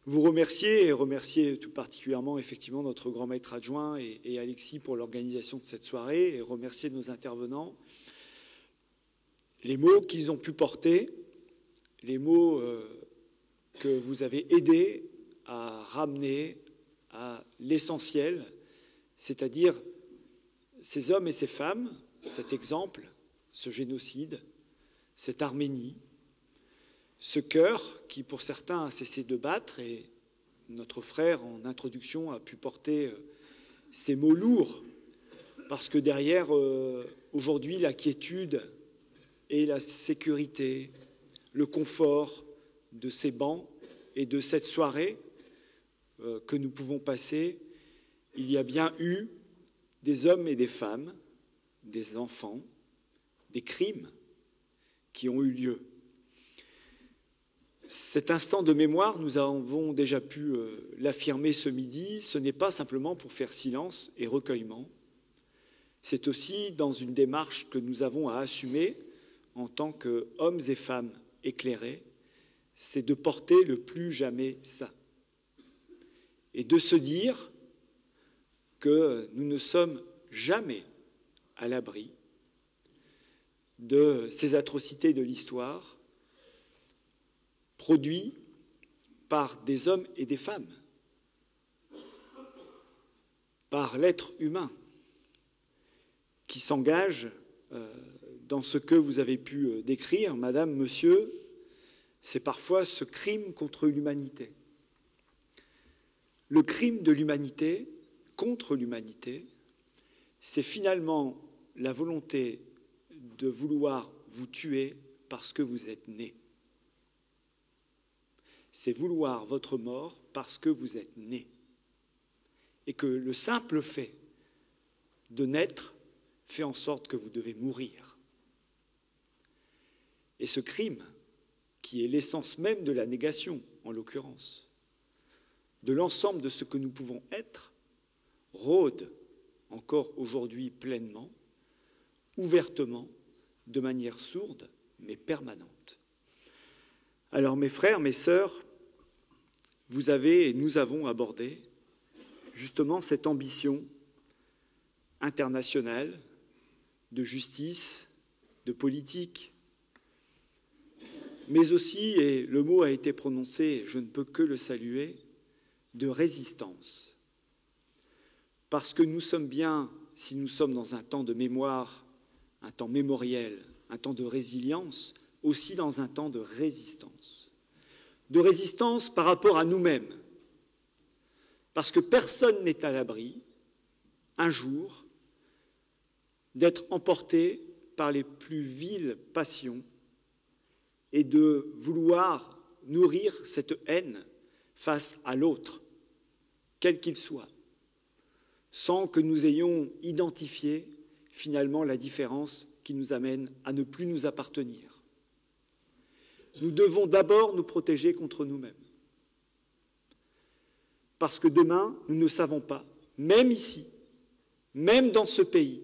Vous remercier et remercier tout particulièrement effectivement notre grand maître adjoint et Alexis pour l'organisation de cette soirée et remercier nos intervenants. Les mots qu'ils ont pu porter, les mots que vous avez aidés à ramener à l'essentiel, c'est-à-dire ces hommes et ces femmes, cet exemple, ce génocide, cette Arménie, Ce cœur qui, pour certains, a cessé de battre, et notre frère, en introduction, a pu porter ces mots lourds, parce que derrière, aujourd'hui, la quiétude et la sécurité, le confort de ces bancs et de cette soirée que nous pouvons passer, il y a bien eu des hommes et des femmes, des enfants, des crimes qui ont eu lieu. Cet instant de mémoire, nous avons déjà pu l'affirmer ce midi, ce n'est pas simplement pour faire silence et recueillement, c'est aussi dans une démarche que nous avons à assumer en tant qu'hommes et femmes éclairés, c'est de porter le plus jamais ça. Et de se dire que nous ne sommes jamais à l'abri de ces atrocités de l'histoire produites par des hommes et des femmes, par l'être humain qui s'engage dans ce que vous avez pu décrire, madame, monsieur, c'est parfois ce crime contre l'humanité. Le crime de l'humanité, contre l'humanité, c'est finalement la volonté de vouloir vous tuer parce que vous êtes né. C'est vouloir votre mort parce que vous êtes né. Et que le simple fait de naître fait en sorte que vous devez mourir. Et ce crime, qui est l'essence même de la négation, en l'occurrence, de l'ensemble de ce que nous pouvons être, rôde encore aujourd'hui pleinement, ouvertement, de manière sourde, mais permanente. Alors mes frères, mes sœurs, vous avez et nous avons abordé justement cette ambition internationale de justice, de politique, mais aussi, et le mot a été prononcé, je ne peux que le saluer, de résistance. Parce que nous sommes bien, si nous sommes dans un temps de mémoire, un temps mémoriel, un temps de résilience, aussi dans un temps de résistance. De résistance par rapport à nous-mêmes. Parce que personne n'est à l'abri, un jour, d'être emporté par les plus viles passions et de vouloir nourrir cette haine face à l'autre, quel qu'il soit, sans que nous ayons identifié finalement la différence qui nous amène à ne plus nous appartenir. Nous devons d'abord nous protéger contre nous-mêmes. Parce que demain, nous ne savons pas, même ici, même dans ce pays,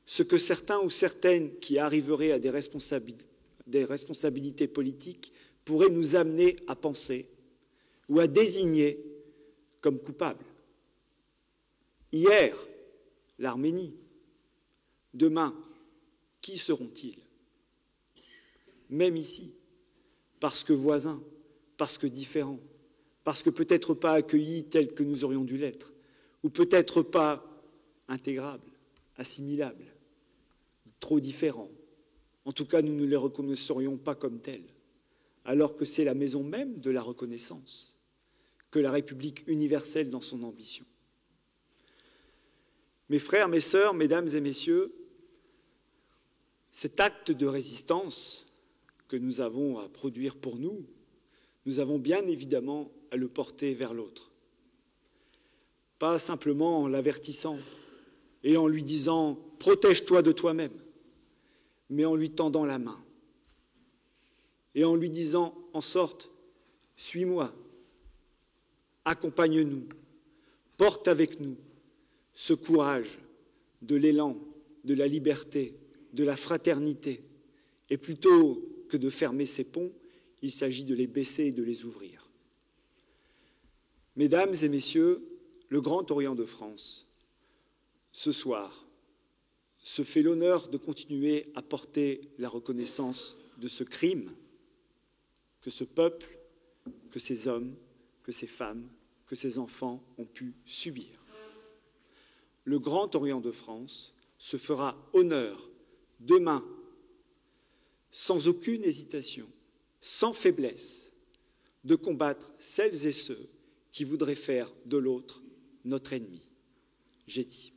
ce que certains ou certaines qui arriveraient à des responsabilités politiques pourraient nous amener à penser ou à désigner comme coupables. Hier, l'Arménie. Demain, qui seront-ils? Même ici, parce que voisins, parce que différents, parce que peut-être pas accueillis tels que nous aurions dû l'être, ou peut-être pas intégrables, assimilables, trop différents. En tout cas, nous ne les reconnaisserions pas comme tels, alors que c'est la maison même de la reconnaissance que la République universelle dans son ambition. Mes frères, mes sœurs, mesdames et messieurs, cet acte de résistance que nous avons à produire pour nous, nous avons bien évidemment à le porter vers l'autre. Pas simplement en l'avertissant et en lui disant « protège-toi de toi-même », mais en lui tendant la main et en lui disant en sorte « suis-moi, accompagne-nous, porte avec nous ce courage de l'élan, de la liberté, de la fraternité, et plutôt que de fermer ces ponts, il s'agit de les baisser et de les ouvrir. » Mesdames et messieurs, le Grand Orient de France, ce soir, se fait l'honneur de continuer à porter la reconnaissance de ce crime que ce peuple, que ces hommes, que ces femmes, que ces enfants ont pu subir. Le Grand Orient de France se fera honneur demain, sans aucune hésitation, sans faiblesse, de combattre celles et ceux qui voudraient faire de l'autre notre ennemi. J'ai dit.